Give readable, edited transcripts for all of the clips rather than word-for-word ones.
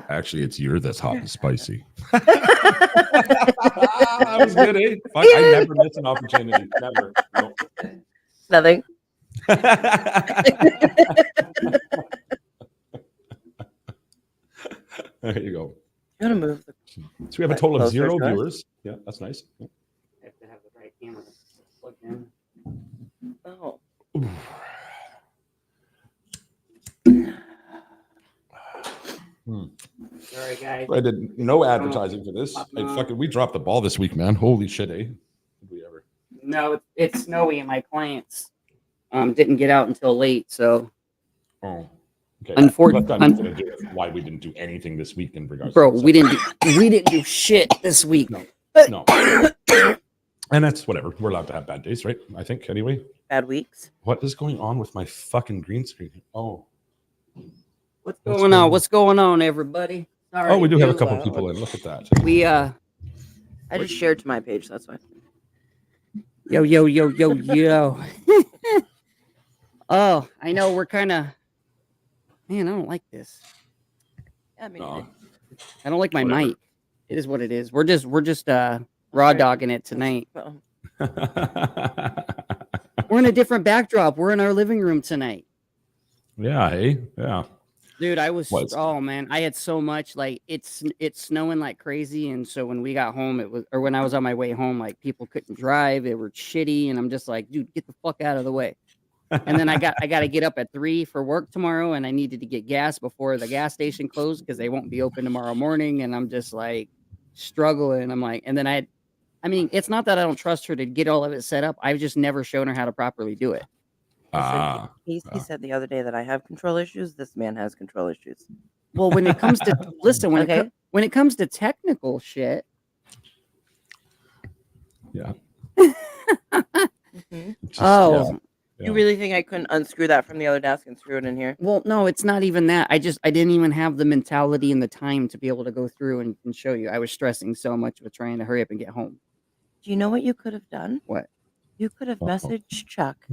Actually, it's you that's hot and spicy. That was good, eh? Fuck, I never miss an opportunity. Never. Nope. Nothing. There you go. You want to move? So we have a total of 0 viewers. Yeah, that's nice. Yeah. I have to have the right camera plugged in. Oh. Sorry, guys. I did no advertising for this. We dropped the ball this week, man. Holy shit, eh? Did we ever? No, it's snowy, and my clients didn't get out until late. So, okay. Unfortunately, That's got nothing to do with why we didn't do anything this week in regards. Bro, to we didn't do shit this week. No. And that's whatever. We're allowed to have bad days, right? I think anyway. Bad weeks. What is going on with my fucking green screen? Oh. What's going on? What's going on, everybody? Sorry, we do have a couple people in. Look at that. I just shared to my page. That's why. Yo. Oh, I know we're kind of. Man, I don't like this. Yeah, I don't like my mic. It is what it is. We're just raw dogging it tonight. We're in a different backdrop. We're in our living room tonight. Yeah, hey, yeah. Dude, oh man, I had so much, like it's snowing like crazy, and so when we got home, when I was on my way home, like people couldn't drive, they were shitty, and I'm just like, dude, get the fuck out of the way. And then I got to get up at 3 for work tomorrow, and I needed to get gas before the gas station closed because they won't be open tomorrow morning, and I'm just like struggling. I'm like, and then I mean, it's not that I don't trust her to get all of it set up. I've just never shown her how to properly do it. He said the other day that I have control issues. This man has control issues. Well, when it comes to listen, when it comes to technical shit, yeah. Oh, yeah. You really think I couldn't unscrew that from the other desk and screw it in here? Well, no, it's not even that. I didn't even have the mentality and the time to be able to go through and show you. I was stressing so much with trying to hurry up and get home. Do you know what you could have done? What? You could have messaged Chuck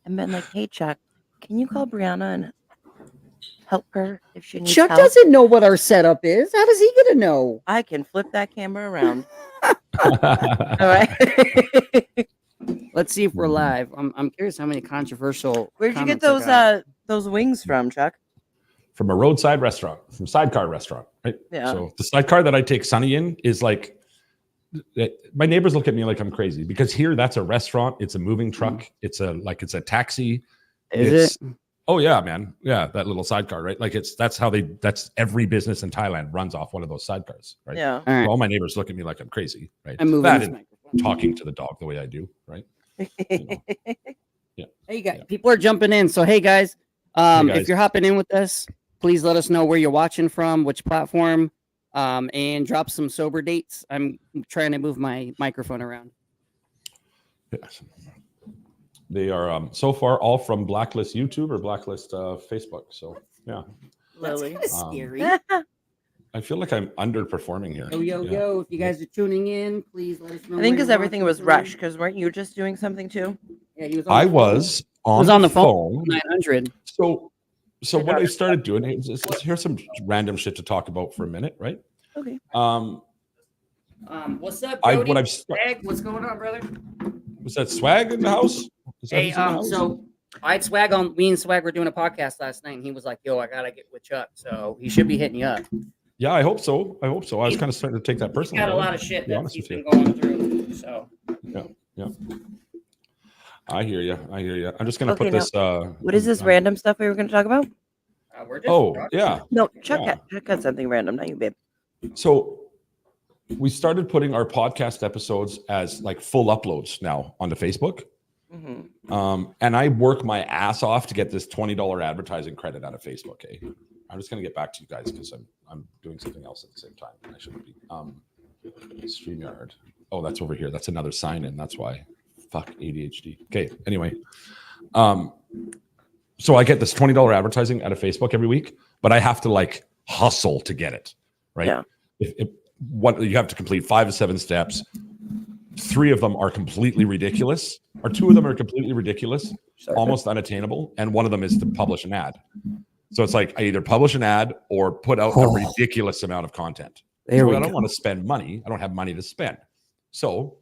and been like, "Hey, Chuck, can you call Brianna and help her if she needs help?" Chuck doesn't know what our setup is. How does he get to know? I can flip that camera around. All right. Let's see if we're live. I'm curious how many controversial. Where'd you get those wings from, Chuck? From a roadside restaurant, from Sidecar Restaurant, right? Yeah. So the Sidecar that I take Sunny in is like, my neighbors look at me like I'm crazy because here that's a restaurant. It's a moving truck. It's a taxi. Is it? Oh yeah, man. Yeah, that little sidecar, right? Like that's every business in Thailand runs off one of those sidecars, right? Yeah. All right. So all my neighbors look at me like I'm crazy, right? I'm moving that this and microphone. talking to the dog the way I do, right? Yeah. Hey guys, people are jumping in. So hey guys, if you're hopping in with us, please let us know where you're watching from, which platform, and drop some sober dates. I'm trying to move my microphone around. Yes. They are so far all from Blacklist YouTube or Blacklist Facebook. So yeah. That's kind of scary. I feel like I'm underperforming here. Yo! If you guys are tuning in, please let us know. I think because everything was rushed. Because weren't you just doing something too? Yeah, he was. I was on the phone. 900. So what I started doing is here's some random shit to talk about for a minute, right? Okay. What's up, Brody? Swag? What's going on, brother? Was that Swag in the house? Hey, so I had Swag on. Me and Swag were doing a podcast last night, and he was like, "Yo, I gotta get with Chuck," so he should be hitting you up. Yeah, I hope so. I was kind of starting to take that personally. He's got a lot of shit that he's been going through. So yeah. I hear you. I'm just gonna put this. What is this random stuff we were going to talk about? We're just yeah. No, Chuck had something random, not you, babe. So we started putting our podcast episodes as like full uploads now onto Facebook. Mm-hmm. And I work my ass off to get this $20 advertising credit out of Facebook. Okay, I'm just gonna get back to you guys because I'm doing something else at the same time. I shouldn't be. StreamYard. Oh, that's over here. That's another sign in. That's why. Fuck ADHD. Okay. Anyway, so I get this $20 advertising out of Facebook every week, but I have to like hustle to get it. Right. Yeah. What you have to complete 5 to 7 steps. 3 of them are completely ridiculous, or 2 of them are completely ridiculous, almost unattainable, and one of them is to publish an ad. So it's like I either publish an ad or put out a ridiculous amount of content. There So we I don't go. want to spend money. I don't have money to spend. So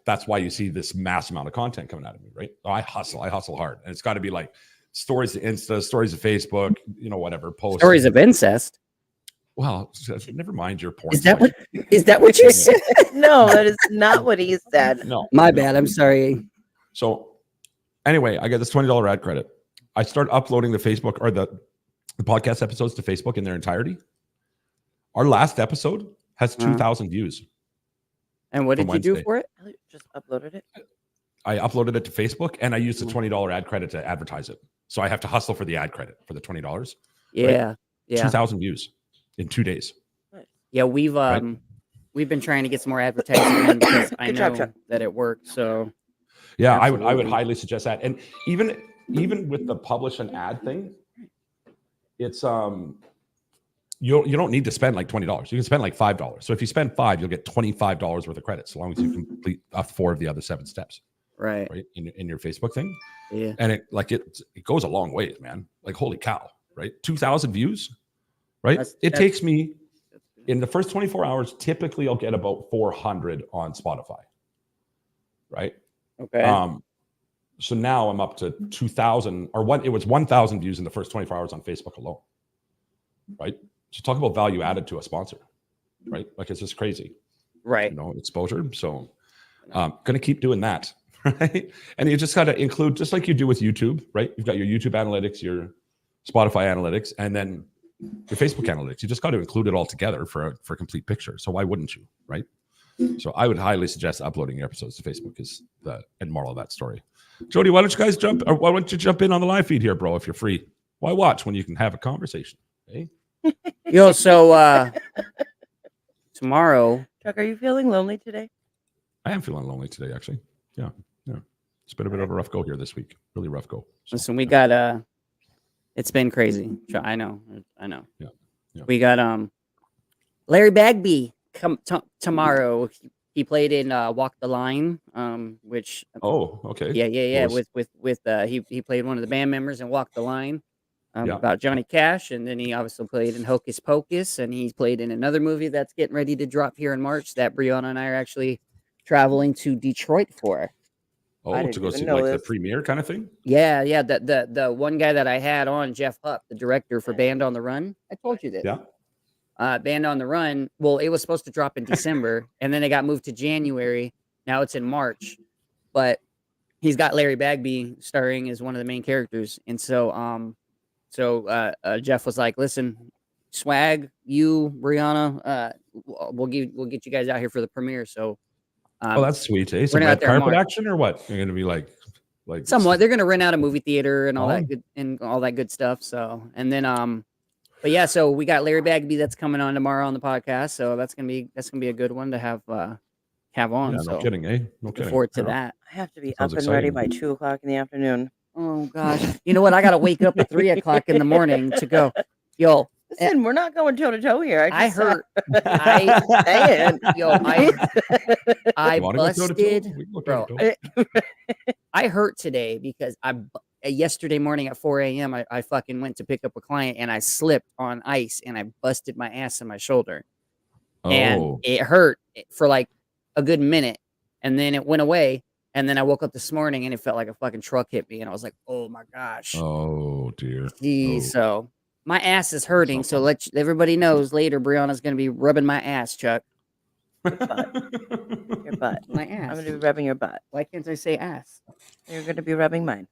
that's why you see this mass amount of content coming out of me, right? So I hustle hard. And it's got to be like stories to Insta, stories to Facebook, whatever, posts. Stories of incest. Well, never mind your porn. Is that what you said? No, that is not what he said. No. My bad. I'm sorry. So anyway, I got this $20 ad credit. I start uploading the Facebook or the podcast episodes to Facebook in their entirety. Our last episode has 2,000 views. And what did you do for it? I just uploaded it. I uploaded it to Facebook and I used the $20 ad credit to advertise it. So I have to hustle for the ad credit for the $20. Yeah. Right? Yeah. 2,000 views in 2 days. Yeah, we've been trying to get some more advertising because I know that it worked. So yeah, I would highly suggest that. And even with the publish an ad thing, it's you don't need to spend like $20. You can spend like $5. So if you spend $5, you'll get $25 worth of credit, so long as you complete 4 of the other 7 steps. Right. In your Facebook thing. Yeah. And it goes a long way, man. Like, holy cow, right? 2,000 views, right? It takes me in the first 24 hours, typically I'll get about 400 on Spotify. Right. Okay. So now I'm up to 2,000 it was 1,000 views in the first 24 hours on Facebook alone. Right. So talk about value added to a sponsor, right? Like, it's just crazy, right? Exposure. So going to keep doing that, right? And you just got to include, just like you do with YouTube, right? You've got your YouTube analytics, your Spotify analytics, and then your Facebook analytics. You just got to include it all together for a complete picture. So why wouldn't you, right? So I would highly suggest uploading your episodes to Facebook is the end moral of that story. Jody, why don't you guys why don't you jump in on the live feed here, bro, if you're free? Why watch when you can have a conversation, eh? Yo, so tomorrow. Chuck, are you feeling lonely today? I am feeling lonely today, actually. Yeah. It's been a bit of a rough go here this week. Really rough go. So, listen, we got it's been crazy. I know. Yeah. We got Larry Bagby come tomorrow. He played in Walk the Line, which okay. Yeah. With he played one of the band members in Walk the Line. About Johnny Cash, and then he obviously played in Hocus Pocus, and he's played in another movie that's getting ready to drop here in March that Brianna and I are actually traveling to Detroit for. To go see like the premiere kind of thing? Yeah. The one guy that I had on, Jeff Hupp, the director for Band on the Run. I told you this. Yeah. Band on the Run. Well, it was supposed to drop in December, and then it got moved to January. Now it's in March, but he's got Larry Bagby starring as one of the main characters, and so So Jeff was like, "Listen, Swag, you, Brianna, we'll get you guys out here for the premiere." So, that's sweet. Eh? Some red carpet action or what? You're gonna be like somewhat. They're gonna rent out a movie theater and all that good stuff. So, and then but yeah, so we got Larry Bagby that's coming on tomorrow on the podcast. So that's gonna be a good one to have on. Yeah, so no kidding, eh? No kidding. Look forward to that. I have to be up and ready by 2:00 in the afternoon. Oh gosh, you know what? I gotta wake up at 3:00 in the morning to go. Yo, listen, we're not going toe to toe here. I heard. I busted, bro. I hurt today because yesterday morning at 4 a.m. I fucking went to pick up a client and I slipped on ice and I busted my ass and my shoulder, and it hurt for like a good minute, and then it went away. And then I woke up this morning and it felt like a fucking truck hit me. And I was like, oh my gosh. Oh dear. So my ass is hurting. So everybody knows later, Brianna's going to be rubbing my ass, Chuck. Your butt. My ass. I'm going to be rubbing your butt. Why can't I say ass? You're going to be rubbing mine.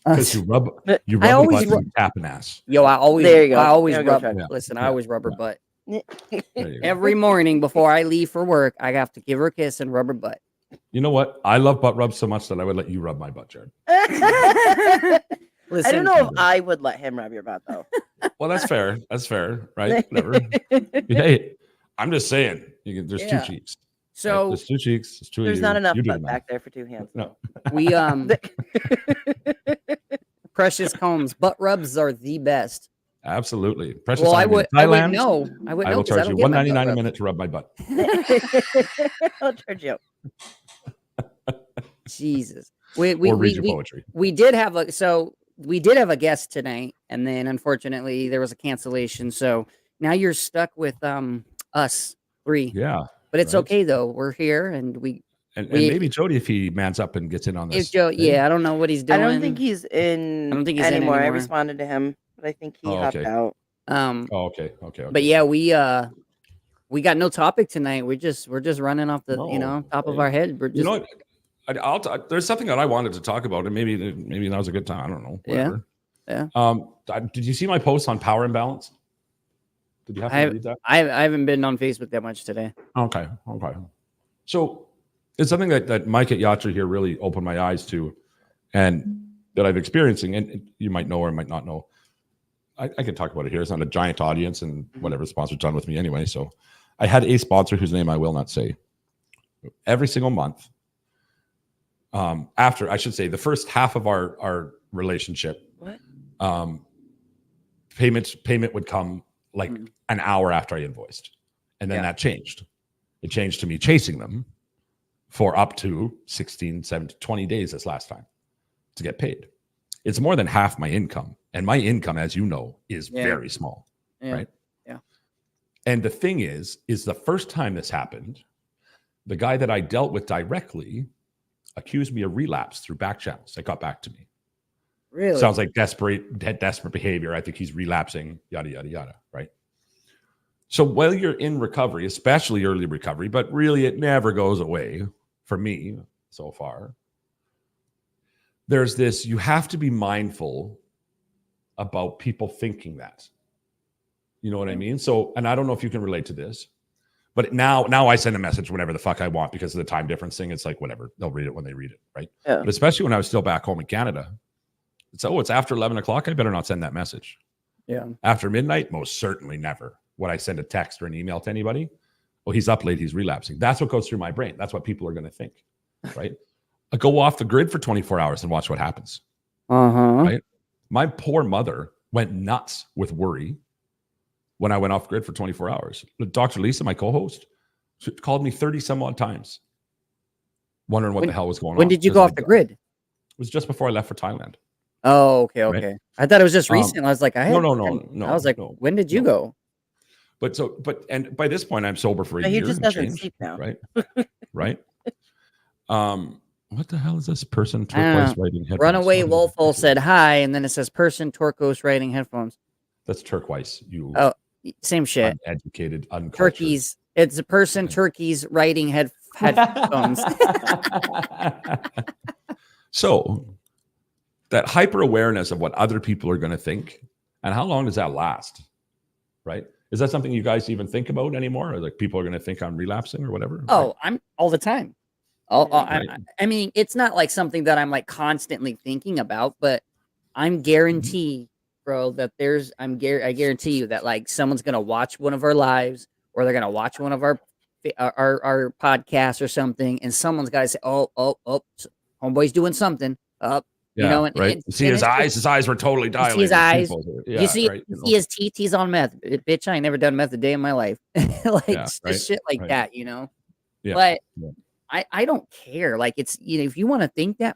Because you rub a butt and tap an ass. Yo, there you go. I always rub. Go, listen, I always rub her butt. Every morning before I leave for work, I have to give her a kiss and rub her butt. You know what? I love butt rubs so much that I would let you rub my butt, Jared. Listen, I don't know if I would let him rub your butt, though. Well, that's fair. That's fair, right? Whatever. Hey, I'm just saying. There's 2 cheeks. So there's 2 cheeks. There's not enough butt back there for 2 hands. No. We Precious Combs butt rubs are the best. Absolutely. Precious. Well, I would know. I will charge you $1.99 a minute to rub my butt. I'll charge you. Jesus. We read your poetry. We did have we did have a guest tonight, and then unfortunately there was a cancellation. So now you're stuck with us three. Yeah. But it's okay though. We're here, and and maybe Jody, if he mans up and gets in on this. If Joe, yeah, I don't know what he's doing. I don't think he's in. I don't think he's anymore. in I anymore. responded to him, but I think he hopped out. Okay. But yeah, we got no topic tonight. we're just running off the top of our head. We're just, you know what? There's something that I wanted to talk about, and maybe that was a good time. I don't know. Whatever. Yeah. Did you see my post on power imbalance? Did you have to read that? I haven't been on Facebook that much today. Okay. So it's something that Mike at Yatra here really opened my eyes to, and that I've experiencing, and you might know or might not know. I can talk about it here. It's not a giant audience, and whatever sponsor's done with me anyway. So I had a sponsor whose name I will not say. Every single month, after, I should say, the first half of our relationship, payment would come like an hour after I invoiced. And then that changed. It changed to me chasing them for up to 16, 17, 20 days this last time to get paid. It's more than half my income. And my income, as you know, is very small, right? Yeah. And the thing is the first time this happened, the guy that I dealt with directly accused me of relapse through back channels. That got back to me. Really? Sounds like desperate behavior. I think he's relapsing, yada, yada, yada, right? So while you're in recovery, especially early recovery, but really it never goes away for me so far, there's this, you have to be mindful about people thinking that. You know what I mean? So, and I don't know if you can relate to this, but now I send a message whenever the fuck I want because of the time difference thing. It's like, whatever, they'll read it when they read it, right? Yeah. But especially when I was still back home in Canada, it's after 11 o'clock. I better not send that message. Yeah. After midnight, most certainly never. Would I send a text or an email to anybody? Oh, he's up late, he's relapsing. That's what goes through my brain. That's what people are going to think, right? I go off the grid for 24 hours and watch what happens. Right? My poor mother went nuts with worry when I went off grid for 24 hours. Dr. Lisa, my co-host, she called me 30 some odd times, wondering what the hell was going on. When did you go off the grid? It was just before I left for Thailand. Oh, okay. Right? I thought it was just recent. I was like, no. I was like, when did you go? And by this point, I'm sober for a year. He just doesn't sleep now. Right. What the hell is this person? Turquoise writing headphones. Runaway Wolfhole said hi, and then it says person turquoise writing headphones. That's turquoise. Same shit. Uneducated, uncultured. Turkeys. It's a person turkeys writing headphones. So that hyper awareness of what other people are going to think, and how long does that last? Right? Is that something you guys even think about anymore? Or like people are going to think I'm relapsing or whatever? Oh, I'm all the time. I mean, it's not like something that I'm like constantly thinking about, but I'm guaranteed, bro, that I guarantee you that like someone's going to watch one of our lives or they're going to watch one of our podcasts or something. And someone's got to say, oh, homeboy's doing something up. Yeah, you know, and, right. and see his eyes. His eyes were totally dilated. You see his eyes. Yeah, you see his teeth. He's on meth. Bitch, I ain't never done meth a day in my life. Shit like that, you know. Yeah. But I don't care. Like it's if you want to think that,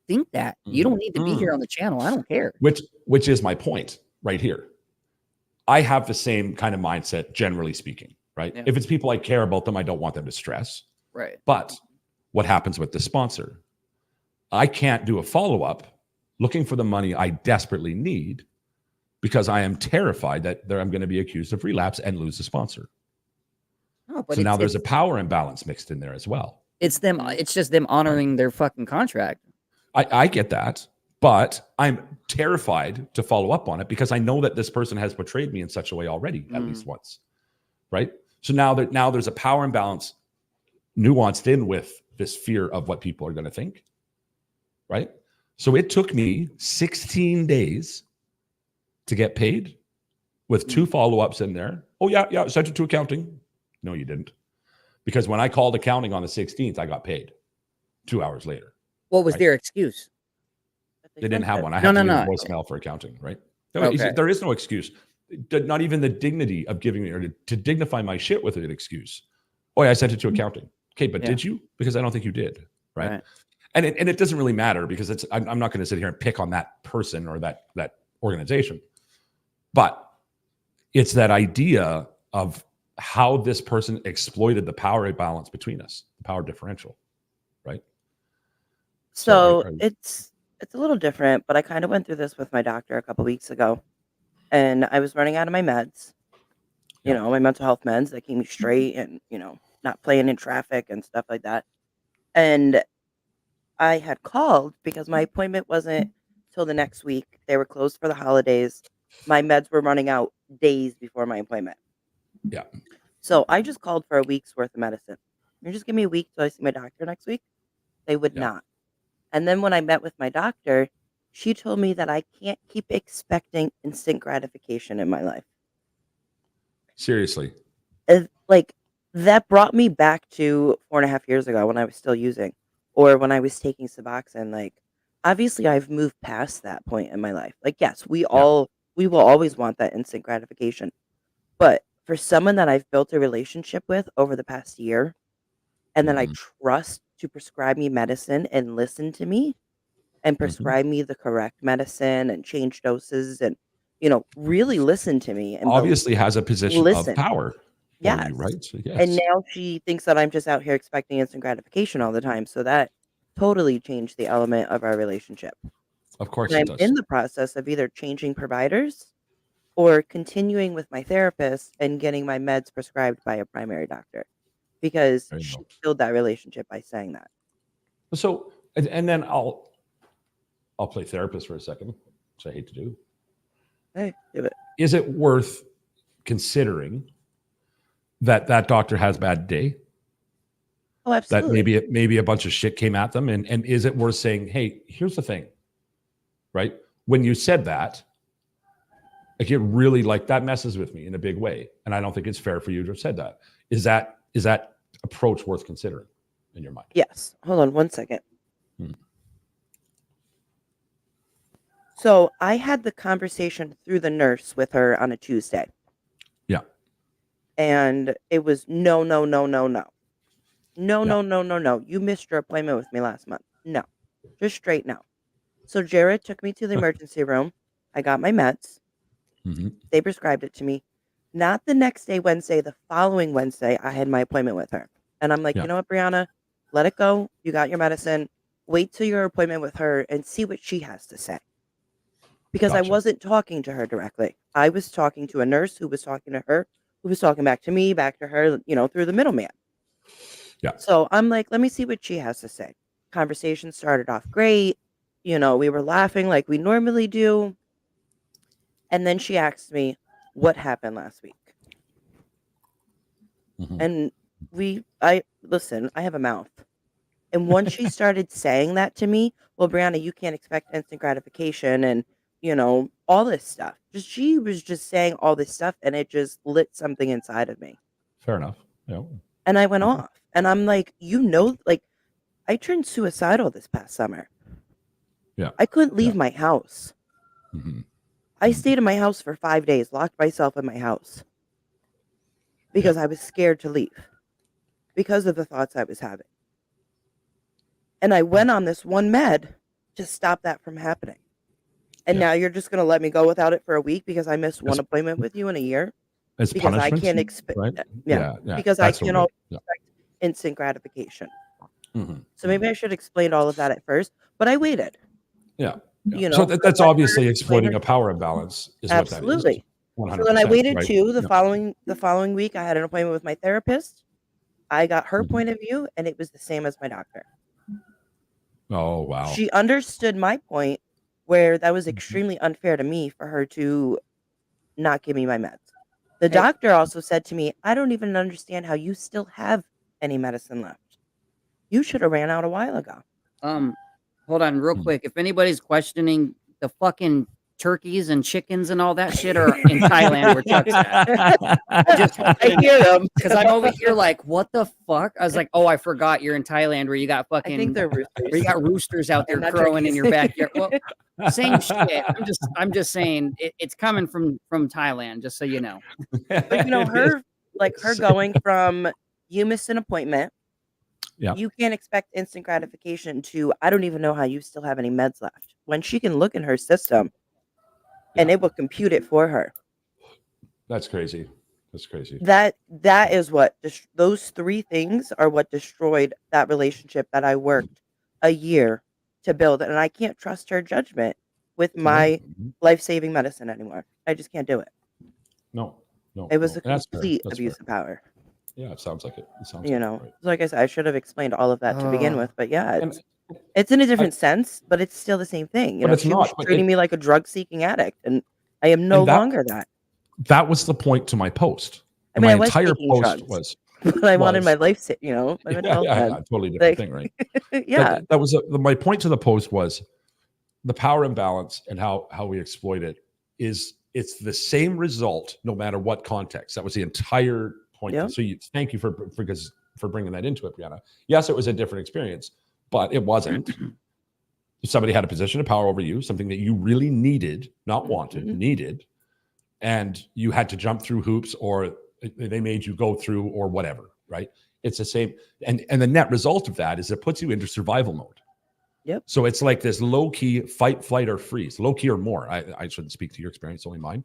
think that. You don't need to be here on the channel. I don't care. Which is my point right here. I have the same kind of mindset, generally speaking. Right. Yeah. If it's people I care about them, I don't want them to stress. Right. But what happens with the sponsor? I can't do a follow-up looking for the money I desperately need because I am terrified that I'm going to be accused of relapse and lose the sponsor. Oh, but so now there's a power imbalance mixed in there as well. It's just them honoring their fucking contract. I get that, but I'm terrified to follow up on it because I know that this person has betrayed me in such a way already, at least once. Right? So now there's a power imbalance nuanced in with this fear of what people are going to think. Right? So it took me 16 days to get paid with 2 follow-ups in there. Oh, yeah, sent it to accounting. No, you didn't. Because when I called accounting on the 16th, I got paid 2 hours later. What was their excuse? They didn't have one. I had to leave a voicemail for accounting, right? No, there is no excuse. Not even the dignity of giving me, or to dignify my shit with an excuse. Oh, yeah, I sent it to accounting. Okay, but did you? Because I don't think you did, right? And it doesn't really matter because I'm not going to sit here and pick on that person or that organization, but it's that idea of how this person exploited the power balance between us, the power differential, right? So it's a little different, but I kind of went through this with my doctor a couple weeks ago, and I was running out of my meds, my mental health meds that keep me straight and, not playing in traffic and stuff like that. And I had called because my appointment wasn't till the next week. They were closed for the holidays. My meds were running out days before my appointment. Yeah. So I just called for a week's worth of medicine. You just give me a week till I see my doctor next week. They would not. And then when I met with my doctor, she told me that I can't keep expecting instant gratification in my life. Seriously. Like, that brought me back to 4.5 years ago when I was still using, or when I was taking Suboxone. Like, obviously I've moved past that point in my life. Like, yes, we will always want that instant gratification. But for someone that I've built a relationship with over the past year, and then I trust to prescribe me medicine and listen to me and prescribe me the correct medicine and change doses and, really listen to me. And obviously has a position of power. Yes. You, right? So, yes. And now she thinks that I'm just out here expecting instant gratification all the time. So that totally changed the element of our relationship. Of course And it I'm does. in the process of either changing providers or continuing with my therapist and getting my meds prescribed by a primary doctor, because she killed that relationship by saying that. So, and then I'll play therapist for a second, which I hate to do. Hey, do it. Is it worth considering that doctor has a bad day? Oh, absolutely. That maybe a bunch of shit came at them, and is it worth saying, hey, here's the thing, right? When you said that, like, it really, like, that messes with me in a big way, and I don't think it's fair for you to have said that. Is that approach worth considering in your mind? Yes. Hold on one second. So I had the conversation through the nurse with her on a Tuesday. Yeah. And it was no. No. You missed your appointment with me last month. No. Just straight no. So Jared took me to the emergency room. I got my meds. They prescribed it to me. Not the next day, Wednesday, the following Wednesday, I had my appointment with her. And I'm like, you know what, Brianna? Let it go. You got your medicine. Wait till your appointment with her and see what she has to say. Because I wasn't talking to her directly. I was talking to a nurse who was talking to her, who was talking back to me, back to her, through the middleman. Yeah. So I'm like, let me see what she has to say. Conversation started off great. We were laughing like we normally do. And then she asked me, what happened last week? And I have a mouth. And once she started saying that to me, well, Brianna, you can't expect instant gratification and, all this stuff. She was just saying all this stuff, and it just lit something inside of me. Fair enough. Yeah. And I went off. And I'm like, I turned suicidal this past summer. Yeah. I couldn't leave my house. I stayed in my house for 5 days, locked myself in my house because I was scared to leave because of the thoughts I was having. And I went on this one med to stop that from happening. And now you're just going to let me go without it for a week because I missed one appointment with you in a year? As because punishment, I can't expect, right? Because I can always expect instant gratification. So maybe I should explain all of that at first, but I waited. Yeah. So that's obviously exploiting a power imbalance. Is absolutely. What that is. 100%, so then I waited right? too. The following week, I had an appointment with my therapist. I got her point of view, and it was the same as my doctor. Oh, wow. She understood my point, where that was extremely unfair to me for her to not give me my meds. The doctor also said to me, I don't even understand how you still have any medicine left. You should have ran out a while ago. Hold on real quick. If anybody's questioning, the fucking turkeys and chickens and all that shit are in Thailand where Chuck's at. I hear them because I'm over here like, what the fuck? I was like, oh, I forgot you're in Thailand where you got fucking. I think they're roosters. Where you got roosters out there crowing in your backyard. Well, same shit. I'm just saying it's coming from Thailand, just so you know. But her going from you missed an appointment, Yeah. You can't expect instant gratification to, I don't even know how you still have any meds left. When she can look in her system and it will compute it for her. That's crazy. That's crazy. That is what those three things are what destroyed that relationship that I worked a year to build, and I can't trust her judgment with my life-saving medicine anymore. I just can't do it. No. It was a That's complete fair. abuse of power. Yeah, it sounds like it. It sounds You like know, it, right. like I said, I should have explained all of that to begin with, but yeah, it's in a different sense, but it's still the same thing. You know, she was treating me like a drug-seeking addict, and I am no longer that. That was the point to my post. I mean, my I was entire taking post drugs, was, but I wanted my life, you know, my mental health. Totally different thing, right? Yeah, that was my point to the post was the power imbalance and how we exploit it it's the same result no matter what context. That was the entire point. Yeah. So thank you for bringing that into it, Brianna. Yes, it was a different experience, but it wasn't. Somebody had a position of power over you, something that you really needed, not wanted, needed, and you had to jump through hoops, or they made you go through, or whatever, right? It's the same. And the net result of that is it puts you into survival mode. Yep. So it's like this low-key fight, flight, or freeze. Low-key or more. I shouldn't speak to your experience, only mine.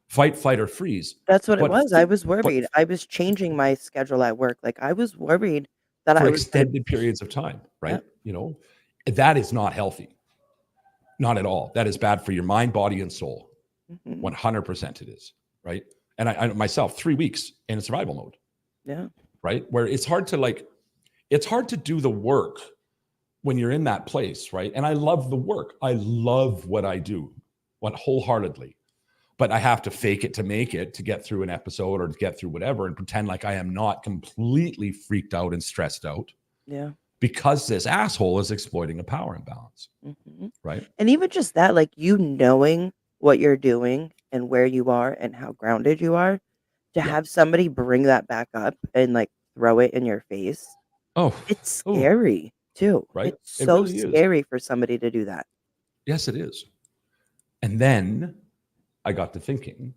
Fight, flight, or freeze. That's what it was. I was worried. I was changing my schedule at work. Like, I was worried that for I was extended periods of time, right? Yep. You know, that is not healthy. Not at all. That is bad for your mind, body, and soul. 100% it is, right? And I myself, 3 weeks in survival mode. Yeah. Right? Where it's hard to do the work when you're in that place, right? And I love the work. I love what I do, wholeheartedly. But I have to fake it to make it, to get through an episode or to get through whatever, and pretend like I am not completely freaked out and stressed out. Yeah. Because this asshole is exploiting a power imbalance. Right? And even just that, like, you knowing what you're doing and where you are and how grounded you are, to have somebody bring that back up and like throw it in your face. Oh, it's scary too. Right? It's so scary for somebody to do that. Yes, it is. And then I got to thinking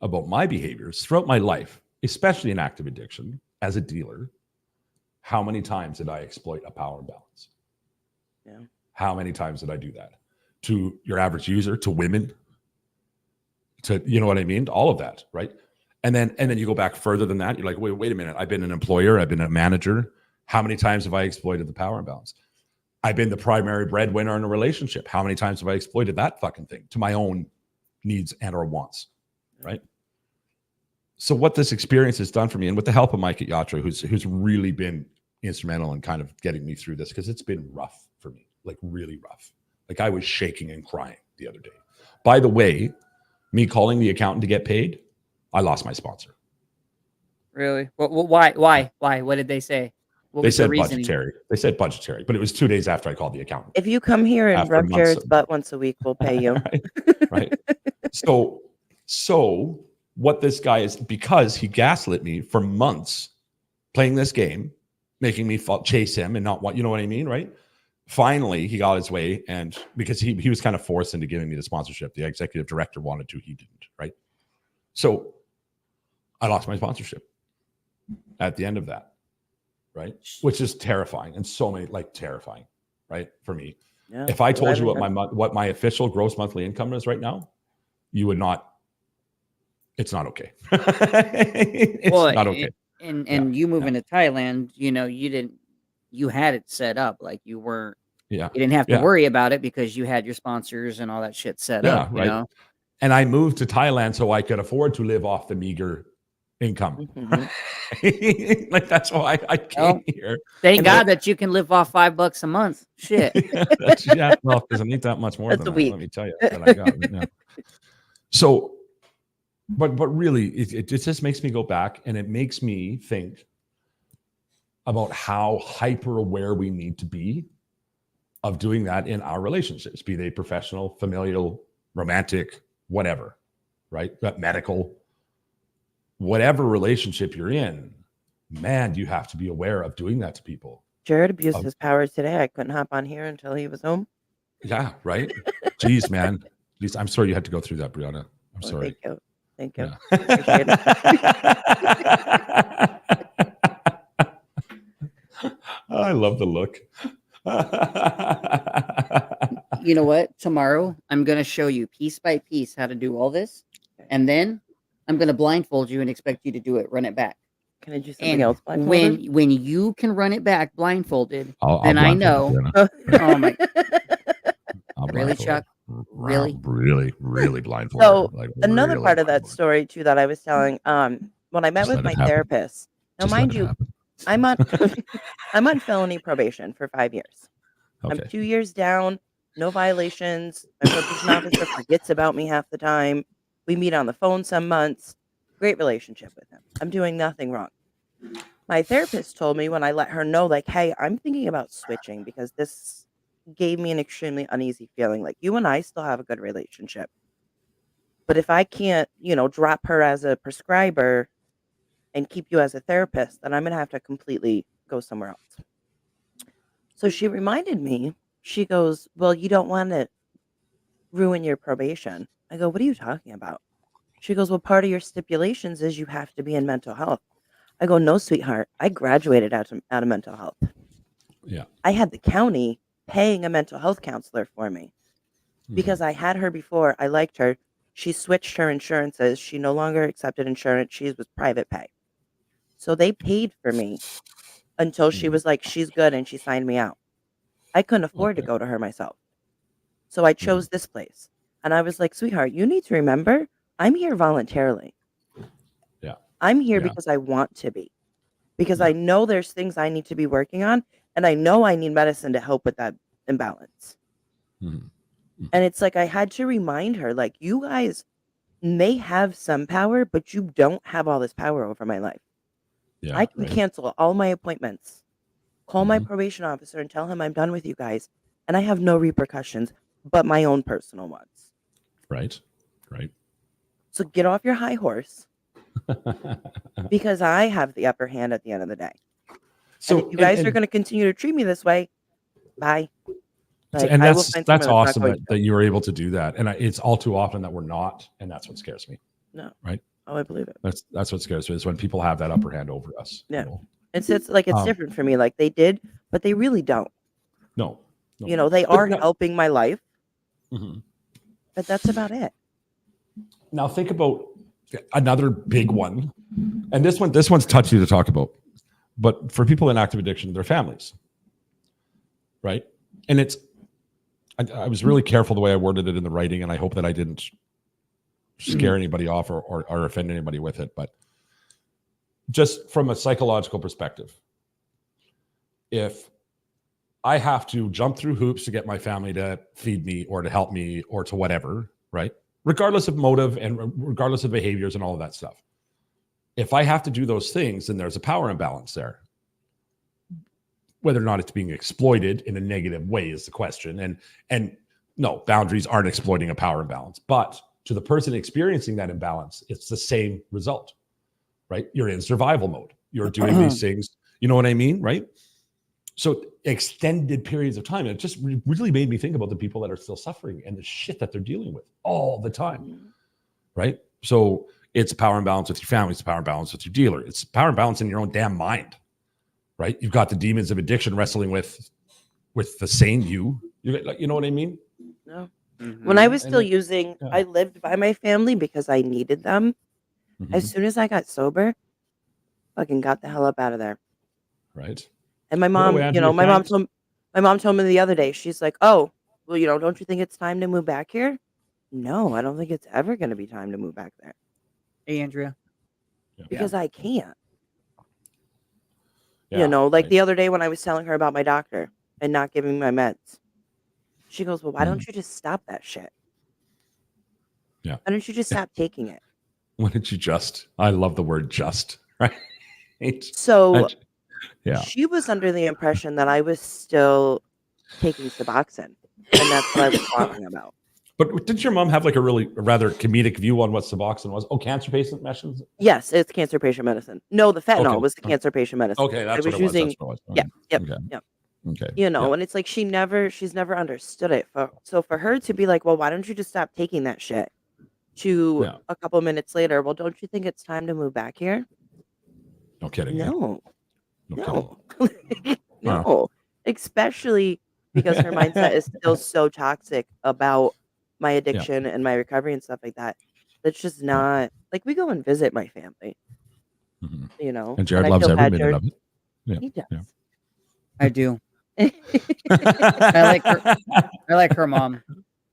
about my behaviors throughout my life, especially in active addiction as a dealer. How many times did I exploit a power imbalance? Yeah. How many times did I do that? To your average user, to women, to, you know what I mean? All of that, right? And then you go back further than that. You're like, wait a minute. I've been an employer. I've been a manager. How many times have I exploited the power imbalance? I've been the primary breadwinner in a relationship. How many times have I exploited that fucking thing to my own needs and or wants, right? So what this experience has done for me, and with the help of Mike at Yatra, who's really been instrumental in kind of getting me through this, because it's been rough for me, like really rough. Like I was shaking and crying the other day. By the way, me calling the accountant to get paid, I lost my sponsor. Really? Well, why? What did they say? They said budgetary. They said budgetary, but it was 2 days after I called the accountant. If you come here and rub Jared's butt once a week, we'll pay you. Right. So what this guy is, because he gaslit me for months playing this game, making me chase him and not want, you know what I mean? Right. Finally, he got his way. And because he was kind of forced into giving me the sponsorship, the executive director wanted to, he didn't. Right. So I lost my sponsorship at the end of that. Right. Which is terrifying. And so many, like, terrifying. Right. For me. Yeah, if I told you what my official gross monthly income is right now, you would not. It's not okay. It's not okay. And you moving to Thailand, you know, you had it set up, like you weren't. Yeah. You didn't have to worry about it because you had your sponsors and all that shit set up. Right. You know? And I moved to Thailand so I could afford to live off the meager income. Like that's why I came here. Thank God that you can live off $5 a month. Shit. Well, because I need that much more than that, let me tell you, that I got right now. So, but really, it just makes me go back, and it makes me think about how hyper aware we need to be of doing that in our relationships, be they professional, familial, romantic, whatever, right? Medical. Whatever relationship you're in, man, you have to be aware of doing that to people. Jared abused his powers today. I couldn't hop on here until he was home. Yeah, right? Jeez, man. Jeez, I'm sorry you had to go through that, Brianna. I'm sorry. Thank you. Yeah. Appreciate it. love the look. You know what? Tomorrow, I'm going to show you piece by piece how to do all this. And then I'm going to blindfold you and expect you to do it. Run it back. Can I do something else? When you can run it back blindfolded, I'll then I blindfold know. you, Oh my! I'll Really, blindfold Chuck? you. Really? Really blindfold. So her. Like, another really part of that blindfold her. story too that I was telling, when I met Just with let my it happen. therapist. Now, Just let mind it you, happen. I'm on I'm on felony probation for 5 years. I'm Okay. 2 years down, no violations. My probation officer forgets about me half the time. We meet on the phone some months. Great relationship with him. I'm doing nothing wrong. My therapist told me when I let her know, like, hey, I'm thinking about switching because this gave me an extremely uneasy feeling. Like, you and I still have a good relationship. But if I can't, drop her as a prescriber and keep you as a therapist, then I'm going to have to completely go somewhere else. So she reminded me, she goes, well, you don't want to ruin your probation. I go, what are you talking about? She goes, well, part of your stipulations is you have to be in mental health. I go, no, sweetheart. I graduated out of mental health. Yeah. I had the county paying a mental health counselor for me because I had her before. I liked her. She switched her insurances. She no longer accepted insurance. She was private pay. So they paid for me until she was like, she's good, and she signed me out. I couldn't afford to go to her myself. So I chose this place. And I was like, sweetheart, you need to remember, I'm here voluntarily. Yeah. I'm here Yeah. because I want to be. Because I know there's things I need to be working on, and I know I need medicine to help with that imbalance. And it's like I had to remind her, like, you guys may have some power, but you don't have all this power over my life. Yeah. I can cancel all my appointments, call my probation officer and tell him I'm done with you guys, and I have no repercussions but my own personal ones. Right. Right. So get off your high horse because I have the upper hand at the end of the day. So and if you guys are going to continue to treat me this way, bye. Like, and I will find that's someone awesome not that you were able to do that. And it's all too often that we're not, and that's what scares me. No. Right. Oh, I believe it. That's what scares me, is when people have that upper hand over us. Yeah. It's like it's different for me. Like, they did, but they really don't. No. They are helping my life. But that's about it. Now think about another big one. And this one's touchy to talk about. But for people in active addiction, their families. Right? And I was really careful the way I worded it in the writing, and I hope that I didn't scare anybody off or offend anybody with it. But just from a psychological perspective, if I have to jump through hoops to get my family to feed me or to help me or to whatever, right? Regardless of motive and regardless of behaviors and all of that stuff. If I have to do those things, then there's a power imbalance there. Whether or not it's being exploited in a negative way is the question. And no, boundaries aren't exploiting a power imbalance. But to the person experiencing that imbalance, it's the same result, right? You're in survival mode. You're doing these things. You know what I mean, right? So extended periods of time. And it just really made me think about the people that are still suffering and the shit that they're dealing with all the time, right? So it's a power imbalance with your family. It's a power imbalance with your dealer. It's a power imbalance in your own damn mind, right? You've got the demons of addiction wrestling with the sane you. You know what I mean? No. When I was still using, I lived by my family because I needed them. As soon as I got sober, fucking got the hell up out of there. Right. And my mom, my mom told me the other day, she's like, oh, well, don't you think it's time to move back here? No, I don't think it's ever going to be time to move back there. Hey, Andrea. Because I can't. Yeah, the other day when I was telling her about my doctor and not giving me my meds, she goes, well, why don't you just stop that shit? Yeah. Why don't you just stop taking it? Why don't you just? I love the word just, right? So yeah. She was under the impression that I was still taking Suboxone, and that's what I was talking about. But didn't your mom have like a rather comedic view on what Suboxone was? Oh, cancer patient medicine? Yes, it's cancer patient medicine. No, the fentanyl was the cancer patient medicine. Okay, that's what it was. That's what it was. Yeah. Okay. And it's like she's never understood it. So for her to be like, well, why don't you just stop taking that shit? To a couple minutes later, well, don't you think it's time to move back here? No kidding. No. No, especially because her mindset is still so toxic about my addiction and my recovery and stuff like that. That's just not like we go and visit my family, you know. And Jared I loves feel every bad, minute Jared. of it. Yeah. He does. Yeah. I do. I like her mom.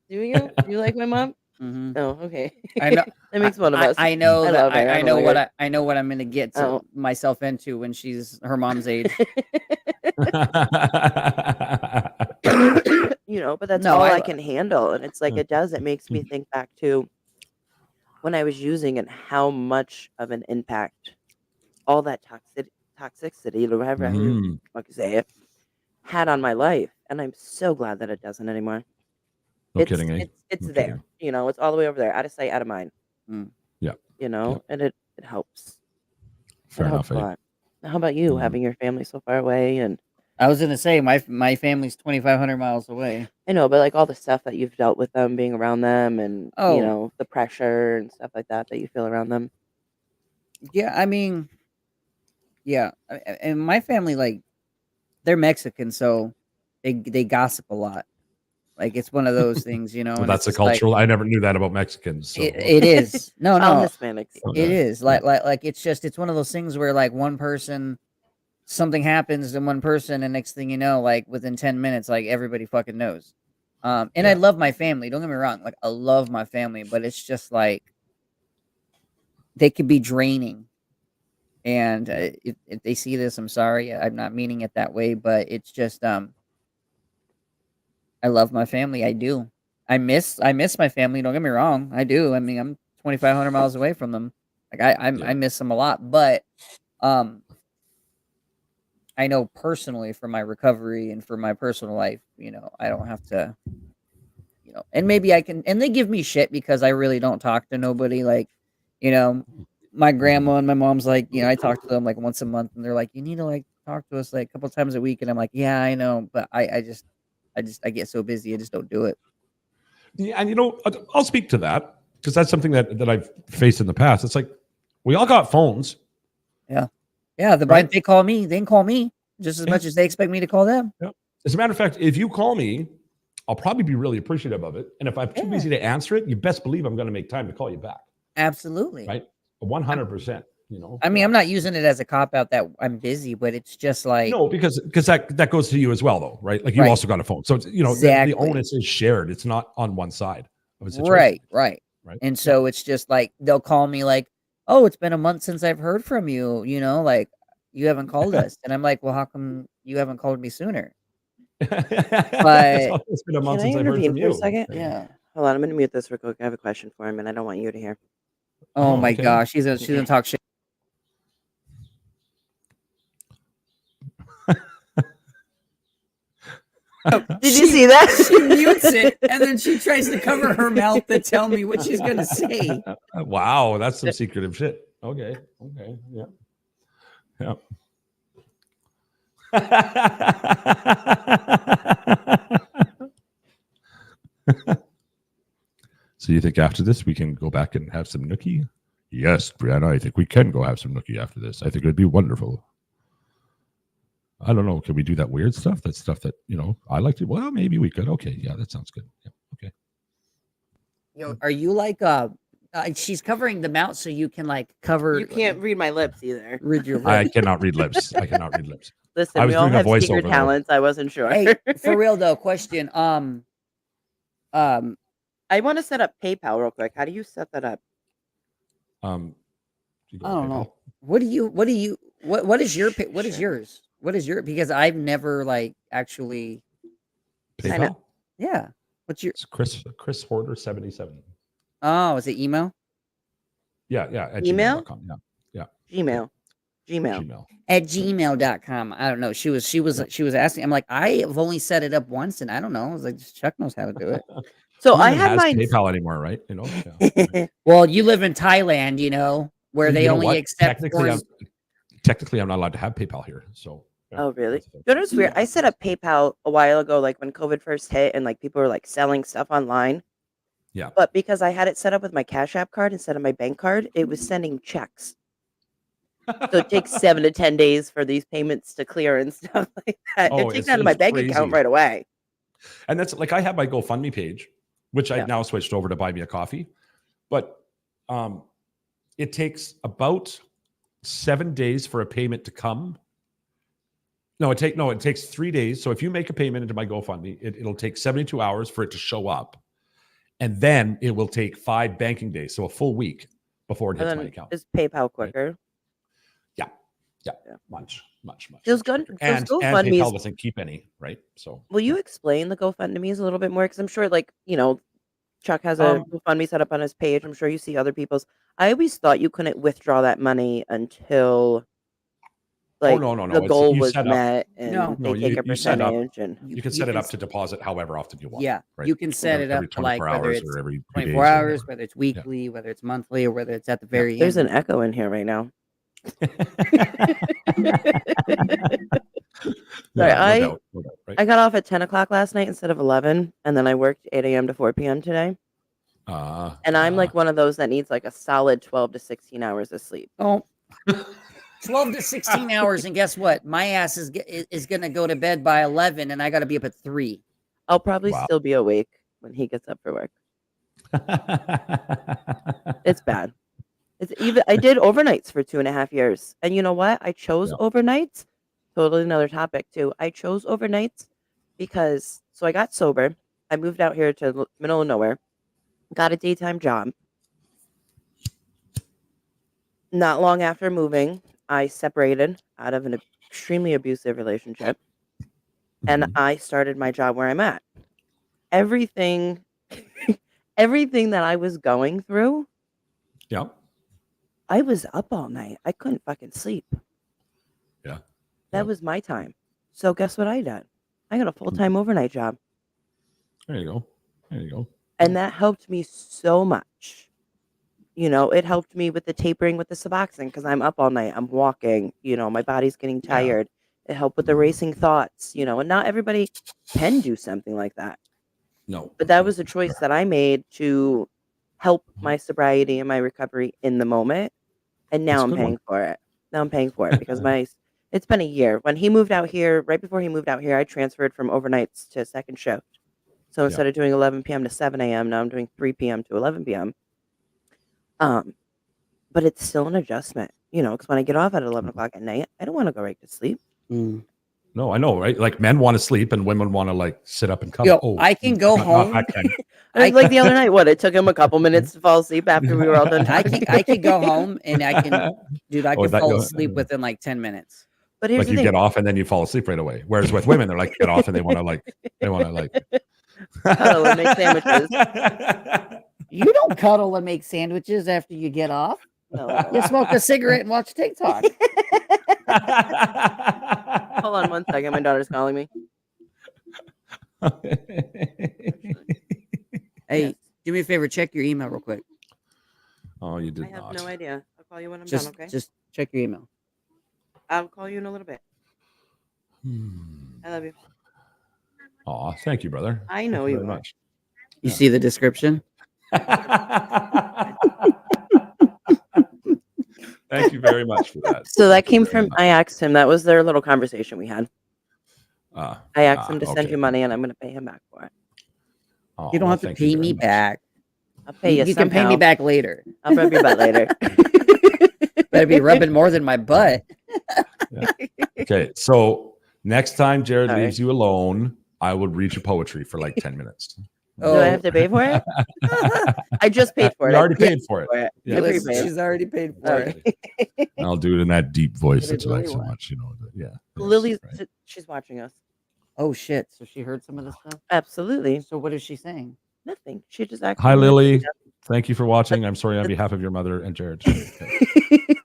Do you? You like my mom? Mm-hmm. Oh, okay. I know. That makes one of us. I know I that. love her. I don't know like what her. I know what I'm gonna get myself into when she's her mom's age. You know, but that's No, all I can handle, and it's like it makes me think back to when I was using and how much of an impact all that toxicity, or whatever you fucking say it, had on my life, and I'm so glad that it doesn't anymore. No kidding, eh? It's No there, kidding. you know, it's all the way over there, out of sight, out of mind. Yeah. You know, and it helps. Fair It helps enough, a lot. How about you, having your family so far away? And I was gonna say my family's 2,500 miles away. I know, but like all the stuff that you've dealt with them, being around them, and you know the pressure and stuff like that you feel around them. Yeah, I mean, yeah, and my family, like, they're Mexican, so they gossip a lot. Like, it's one of those things, you know. Well, and that's it's a just cultural. I never knew that about Mexicans. So. It is. No, All Hispanics. It is like it's one of those things where like one person, something happens to one person, and next thing you know, like within 10 minutes, like everybody fucking knows. And I love my family. Don't get me wrong. Like I love my family, but it's just like they could be draining. And if they see this, I'm sorry. I'm not meaning it that way, but it's just I love my family. I do. I miss my family. Don't get me wrong. I do. I mean, I'm 2,500 miles away from them. Like I miss them a lot. But I know personally for my recovery and for my personal life, you know, I don't have to, you know, and maybe I can. And they give me shit because I really don't talk to nobody. Like, you know, my grandma and my mom's like, you know, I talk to them like once a month, and they're like, you need to like talk to us like a couple times a week, and I'm like, yeah, I know, but I get so busy, I just don't do it. Yeah, and you know, I'll speak to that because that's something that I've faced in the past. It's like we all got phones. Yeah. Right? They call me. They can call me just as much as they expect me to call them. Yeah. As a matter of fact, if you call me, I'll probably be really appreciative of it. And if I'm too busy to answer it, you best believe I'm going to make time to call you back. Absolutely. Right. 100%. You know. I mean, I'm not using it as a cop out that I'm busy, but it's just like no, because that goes to you as well, though, right? Like you also got a phone, so it's, you know, the onus is shared. It's not on one side of a situation. Right. And so it's just like they'll call me like, "Oh, it's been a month since I've heard from you. You know, like you haven't called us." And I'm like, "Well, how come you haven't called me sooner?" But it's been a month since I've heard from you. For a second? Yeah. Hold on, I'm gonna mute this real quick. I have a question for him, and I don't want you to hear. Oh my gosh, she's gonna talk shit. Did you see that? She mutes it, and then she tries to cover her mouth to tell me what she's gonna say. Wow, that's some secretive shit. Okay, yeah. So you think after this we can go back and have some nookie? Yes, Brianna, I think we can go have some nookie after this. I think it'd be wonderful. I don't know. Can we do that weird stuff? That stuff that, you know, I like to. Well, maybe we could. Okay. Yeah, that sounds good. Yeah. Okay. Yo, are you like she's covering the mouth so you can like cover. You can't read my lips either. Read your lips. I cannot read lips. I cannot read lips. Listen, we all have secret talents. I wasn't sure. Hey, for real though, question. I want to set up PayPal real quick. How do you set that up? I don't know. What is yours? What is your? Because I've never like actually. PayPal? Yeah. What's your? It's Chris Horder 77. Oh, is it email? Yeah. At email? gmail.com. Yeah. Gmail. At gmail.com. I don't know. She was asking. I'm like, I have only set it up once, and I don't know. I was like, Chuck knows how to do it. So I have mine. PayPal anymore, right? You know. Yeah. Well, you live in Thailand, you know, where they only accept. Technically, I'm not allowed to have PayPal here. So. Yeah, oh, really? You know what's weird? I set up PayPal a while ago, like when COVID first hit, and like people were like selling stuff online. Yeah. But because I had it set up with my Cash App card instead of my bank card, it was sending checks. So it takes 7 to 10 days for these payments to clear and stuff like that. Oh, It takes out of my bank account right away. And that's like, I have my GoFundMe page, which I've now switched over to Buy Me a Coffee. But it takes about 7 days for a payment to come. It takes 3 days. So if you make a payment into my GoFundMe, it'll take 72 hours for it to show up. And then it will take 5 banking days. So a full week before it hits my account. Is PayPal quicker? Right? Yeah. Much. Those and PayPal doesn't keep any, right? So will you explain the GoFundMe's a little bit more? Because I'm sure, like, Chuck has a GoFundMe set up on his page. I'm sure you see other people's. I always thought you couldn't withdraw that money until the goal was met, and they take a percentage. And you can set it up to deposit however often you want. Yeah, right? You can set it up for like whether it's every 24 hours, whether it's weekly, whether it's monthly, or whether it's at the very end. There's an echo in here right now. Sorry, I got off at 10 o'clock last night instead of 11, and then I worked 8 a.m. to 4 p.m. today. And I'm like one of those that needs like a solid 12 to 16 hours of sleep. 12 to 16 hours, and guess what? My ass is going to go to bed by 11, and I got to be up at 3. I'll probably still be awake when he gets up for work. It's bad. I did overnights for 2.5 years. And you know what? I chose overnights. Totally another topic too. I chose overnights because I got sober. I moved out here to the middle of nowhere, got a daytime job. Not long after moving, I separated out of an extremely abusive relationship, and I started my job where I'm at. Everything that I was going through, I was up all night. I couldn't fucking sleep. That was my time. So guess what I did? I got a full-time overnight job. There you go. And that helped me so much. It helped me with the tapering with the Suboxone because I'm up all night. I'm walking. My body's getting tired. It helped with the racing thoughts. And not everybody can do something like that. No. But that was a choice that I made to help my sobriety and my recovery in the moment. And now I'm paying for it. Now I'm paying for it because it's been a year. When he moved out here, right before he moved out here, I transferred from overnights to second shift. So instead of doing 11 p.m. to 7 a.m., now I'm doing 3 p.m. to 11 p.m. But it's still an adjustment, because when I get off at 11 o'clock at night, I don't want to go right to sleep. No, I know, right? Like men want to sleep and women want to like sit up and cuddle. I can go home. Like the other night, it took him a couple minutes to fall asleep after we were all done. I could go home and I can fall asleep within like 10 minutes. But here's the thing. Get off and then you fall asleep right away. Whereas with women, they're like get off and they want to cuddle and make sandwiches. You don't cuddle and make sandwiches after you get off. No. You smoke a cigarette and watch TikTok. Hold on one second. My daughter's calling me. Hey, do me a favor. Check your email real quick. Oh, you did I have no idea. I'll call you when I'm done, okay? Just check your email. I'll call you in a little bit. I love you. Aw, thank you, brother. I know you very much. You see the description? Thank you very much for that. So that came from, I asked him, that was their little conversation we had. I asked him to send you money and I'm going to pay him back for it. You don't have to pay me back. I'll pay you. You can pay me back later. I'll rub your butt later. Better be rubbing more than my butt. Okay, so next time Jared leaves you alone, I will read you poetry for like 10 minutes. Do I have to pay for it? I just paid for it. You already paid for it. Yeah, she's already paid for it. I'll do it in that deep voice that you like so much. Lily's, she's watching us. Oh, shit. So she heard some of this stuff? Absolutely. So what is she saying? Nothing. She just actually. Hi, Lily. Thank you for watching. I'm sorry on behalf of your mother and Jared.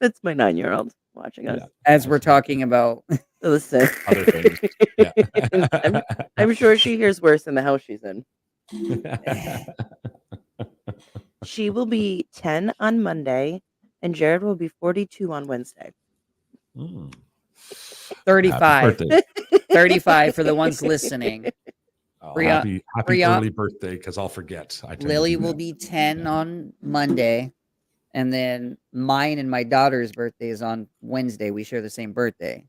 That's my 9-year-old watching us. As we're talking about listen. Other things. Yeah. I'm sure she hears worse in the house she's in. She will be 10 on Monday, and Jared will be 42 on Wednesday. 35. 35 for the ones listening. Happy early birthday, because I'll forget. Lily will be 10 on Monday, And then mine and my daughter's birthday is on Wednesday. We share the same birthday.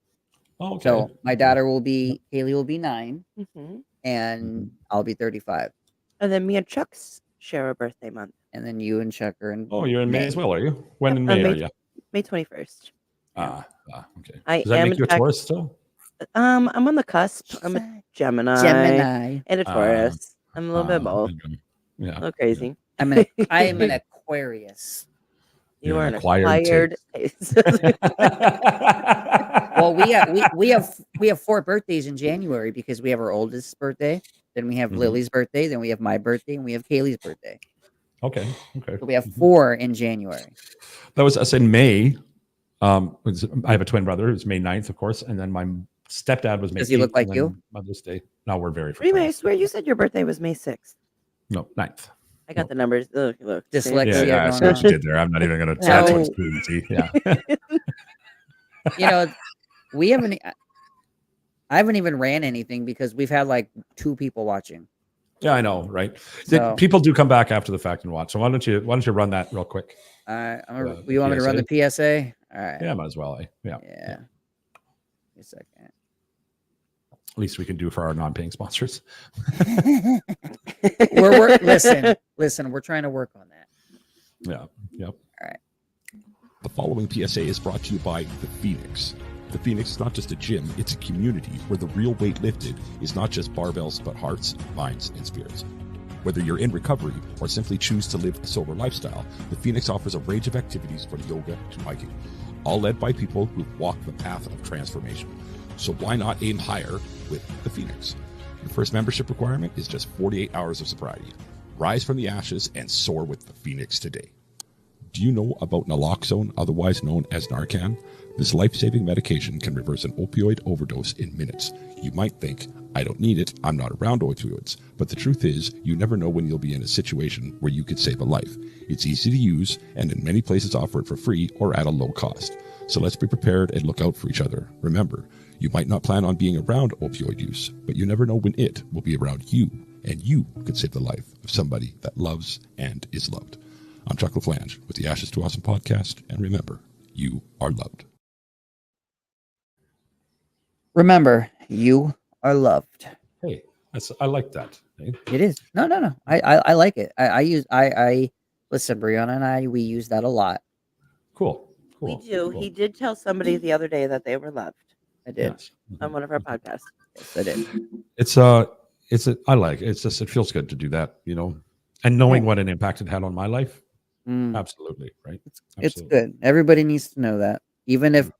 Oh, okay. So my daughter Haley will be 9, and Mhm. I'll be 35. And then me and Chuck's share a birthday month. And then you and Chuck are in. Oh, you're in May as well, are you? When Yep, in May May- are you? May 21st. Okay. I Does that am make you a in fact- Taurus still? I'm on the cusp. I'm a Gemini and a Taurus. I'm a little bit both. Yeah. A little crazy. I am an Aquarius. You are an acquired taste. Well, we have 4 birthdays in January because we have our oldest birthday, then we have Lily's birthday, then we have my birthday, and we have Kaylee's birthday. Okay. So we have 4 in January. That was us in May. I have a twin brother. It's May 9th, of course, and then my stepdad was May 8th. Does he look like you? Mother's Day. No, we're very Rima, I fraternal. swear you said your birthday was May 6th. No, 9th. I got the numbers. Look. Dyslexia. Yeah, I see what you did there. I'm not even going to. That's what's easy. Yeah. You know, I haven't even ran anything because we've had like 2 people watching. Yeah, I know, right? So, People do come back after the fact and watch. So why don't you run that real quick? you want me to run the PSA? All right. Yeah, might as well. Yeah. Give me a second. At least we can do for our non-paying sponsors. Listen, we're trying to work on that. Yeah. Yep. All right. The following PSA is brought to you by The Phoenix. The Phoenix is not just a gym, it's a community where the real weight lifted is not just barbells, but hearts, minds, and spirits. Whether you're in recovery or simply choose to live a sober lifestyle, The Phoenix offers a range of activities from yoga to hiking, all led by people who've walked the path of transformation. So why not aim higher with The Phoenix? The first membership requirement is just 48 hours of sobriety. Rise from the ashes and soar with The Phoenix today. Do you know about naloxone, otherwise known as Narcan? This life-saving medication can reverse an opioid overdose in minutes. You might think, I don't need it, I'm not around opioids. But the truth is, you never know when you'll be in a situation where you could save a life. It's easy to use, and in many places offer it for free or at a low cost. So let's be prepared and look out for each other. Remember, you might not plan on being around opioid use, but you never know when it will be around you, and you could save the life of somebody that loves and is loved. I'm Chuck LaFlange with the Ashes to Awesome podcast, and remember, you are loved. Remember, you are loved. Hey, I like that. Hey? It is. No. I like it. I listen, Brianna and we use that a lot. Cool. We do. Cool. He did tell somebody the other day that they were loved I did. Yes. on one of our podcasts. Yes, I did. I like it. It feels good to do that, and knowing what an impact it had on my life. Absolutely. Right. It's good. Everybody needs to know that. Even if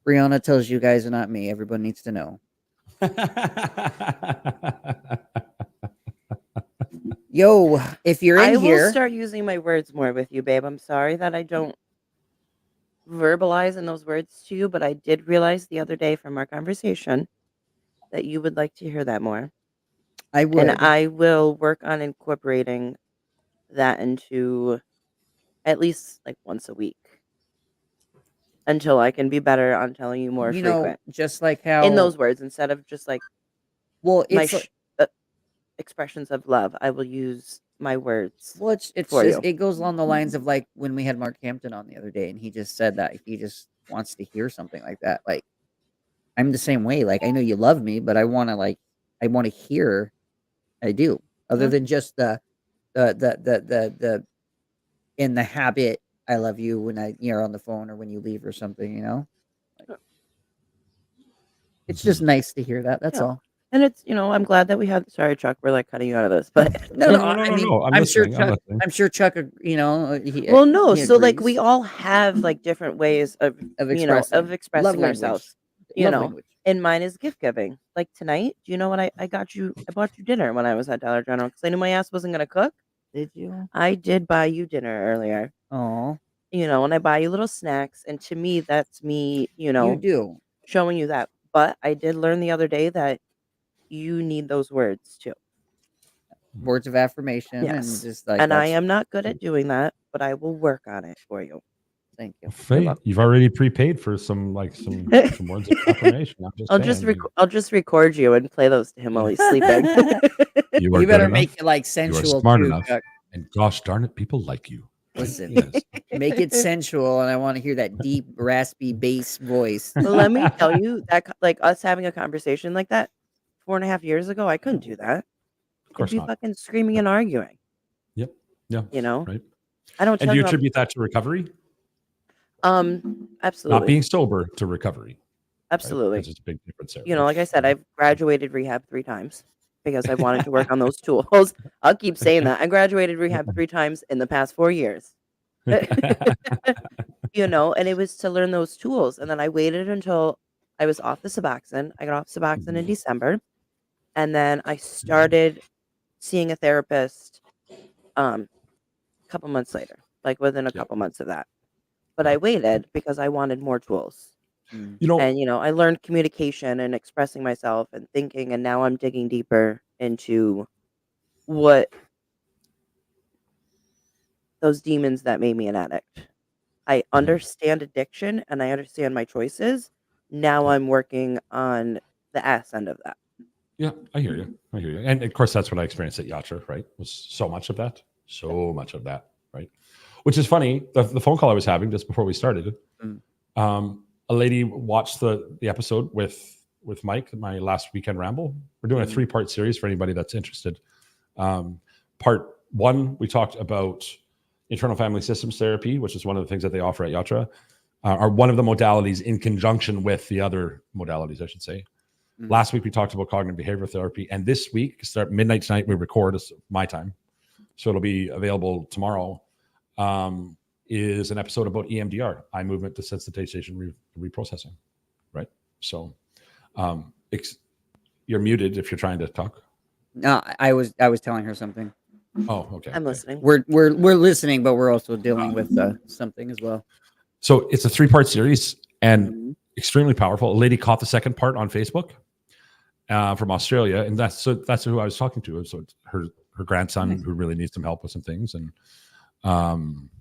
Brianna tells you guys and not me, everybody needs to know. Yo, if you're in I here, will start using my words more with you, babe. I'm sorry that I don't verbalize in those words to you, but I did realize the other day from our conversation that you would like to hear that more. I would. And I will work on incorporating that into at least like once a week until I can be better on telling you more frequent just like how in those words instead of just like it's my expressions of love. I will use my words. well, it's for just you. it goes along the lines of like when we had Mark Hampton on the other day, and he just said that he just wants to hear something like that. Like I'm the same way. Like I know you love me, but I want to hear. I do. Other than just the in the habit, I love you when you're on the phone or when you leave or something, Like, it's just nice to hear that. That's all. And it's, I'm glad that we had. Sorry, Chuck, we're like cutting you out of this, but No. I'm sure listening, Chuck. I'm I'm sure Chuck. well, no. he So like agrees. we all have like different ways of expressing expressing Love ourselves. Love language. And mine is gift giving. Like tonight, do you know what I got you? I bought you dinner when I was at Dollar General because I knew my ass wasn't gonna cook. Did you? I did buy you dinner earlier. Oh, And I buy you little snacks, and to me, that's me. you do. Showing you that. But I did learn the other day that you need those words too. Words of affirmation Yes. and just like. And I am not good at doing that, but I will work on it for you. Thank you. Faye, you've already prepaid for some words of affirmation. I'll just record you and play those to him while he's sleeping. You You better make it like sensual. smart too, enough. Chuck. And gosh darn it, people like you. Listen, Yes. make it sensual, and I want to hear that deep, raspy bass voice. Well, let me tell you that, like us having a conversation like that 4.5 years ago, I couldn't do that. Of course I'd be not. fucking screaming and arguing. Yep. Yeah. You know, Right. I don't. And tell do you I'm- attribute that to recovery? Absolutely. Not being sober to recovery. Right? Absolutely. There's a big difference there. You know, like I said, I've graduated rehab 3 times because I wanted to work on those tools. I'll keep saying that. I graduated rehab 3 times in the past 4 years. You know, and it was to learn those tools. And then I waited until I was off the Suboxone. I got off Suboxone in December. And then I started seeing a therapist a couple months later, like within a couple months of that. But I waited because I wanted more tools. You know, And, you know, I learned communication and expressing myself and thinking, and now I'm digging deeper into what those demons that made me an addict. I understand addiction and I understand my choices. Now I'm working on the ass end of that. yeah, I hear you. I hear you. And of course, that's what I experienced at Yatra, right? Was so much of that. So much of that, right? Which is funny. The phone call I was having just before we started, a lady watched the episode with Mike, my last weekend ramble. We're doing a 3-part series for anybody that's interested. Part 1, we talked about internal family systems therapy, which is one of the things that they offer at Yatra, are one of the modalities in conjunction with the other modalities, I should say. Last week, we talked about cognitive behavioral therapy. And this week, start midnight tonight, we record, it's my time. So it'll be available tomorrow. Is an episode about EMDR, eye movement desensitization reprocessing, right? So you're muted if you're trying to talk. No, I was telling her something. Oh, okay. I'm listening. We're listening, but we're also dealing with something as well. So it's a 3-part series and extremely powerful. A lady caught the second part on Facebook from Australia, and that's who I was talking to. So it's her grandson who really needs some help with some things. And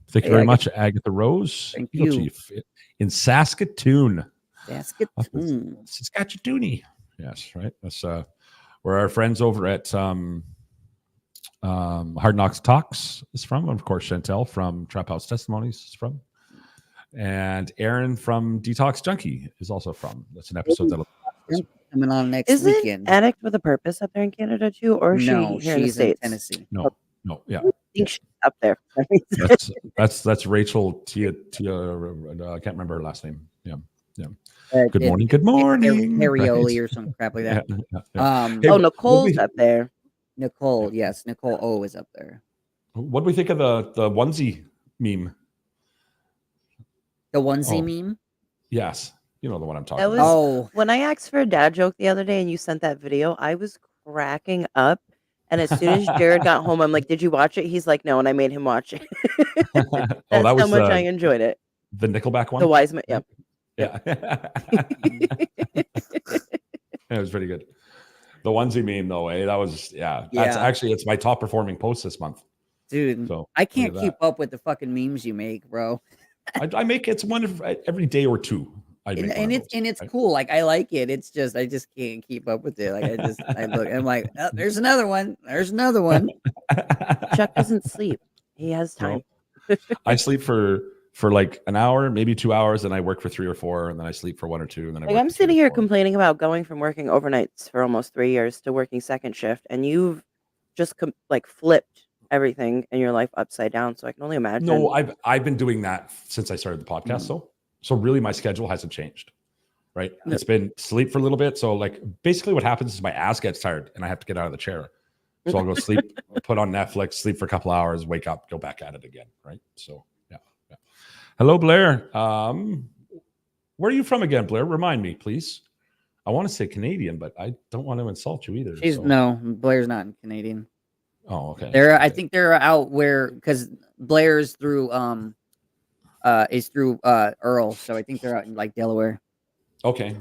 thank you very much, Agatha Rose. Thank Eagle you. Chief in Saskatoon. Saskatoon. Yes, right. That's where our friends over at Hard Knocks Talks is from. Of course, Chantel from Trap House Testimonies is from. And Aaron from Detox Junkie is also from. That's an episode that'll coming on next Isn't weekend. Addict with a Purpose up there in Canada too, or is No, she here in the she's in States? Tennessee. No, yeah. I think she's up there. That's Rachel Tia. I can't remember her last name. Yeah. Good It- morning. Good morning. Harrioli Right. or some crap like that. Yeah. Hey, Oh, what Nicole's we- up there. Nicole, yes, Nicole O is up there. What do we think of the onesie meme? The onesie Oh. meme. Yes, you know the one I'm talking That was- about. Oh, When I asked for a dad joke the other day and you sent that video, I was cracking up. And as soon as Jared got home, I'm like, "Did you watch it?" He's like, "No," and I made him watch it. That's that was how much I enjoyed it. the Nickelback one. The wise man. Yep. Yeah. It was pretty good. The onesie meme, though, that was that's Yeah. actually it's my top performing post this month. dude, So I can't look at keep up with the fucking memes you make, bro. I make it's one every day or two. And it's cool. Like I like it. It's just I just can't keep up with it. Like I look. I'm like, oh, there's another one. There's another one. Chuck doesn't sleep. He has time. I sleep for like an hour, maybe 2 hours, and I work for 3 or 4, and then I sleep for 1 or 2, and then I Like work I'm for 3 sitting or here 4. complaining about going from working overnights for almost 3 years to working second shift, and you've just like flipped everything in your life upside down. So I can only imagine. No, I've been doing that since I started the podcast. So really, my schedule hasn't changed. Right, it's been sleep for a little bit. So like basically, what happens is my ass gets tired, and I have to get out of the chair. So I'll go sleep, put on Netflix, sleep for a couple hours, wake up, go back at it again. Right. So yeah. Hello, Blair. Where are you from again, Blair? Remind me, please. I want to say Canadian, but I don't want to insult you either. No, Blair's not Canadian. Oh, okay. I think they're out where because Blair's through Earl, so I think they're out in like Delaware. Okay.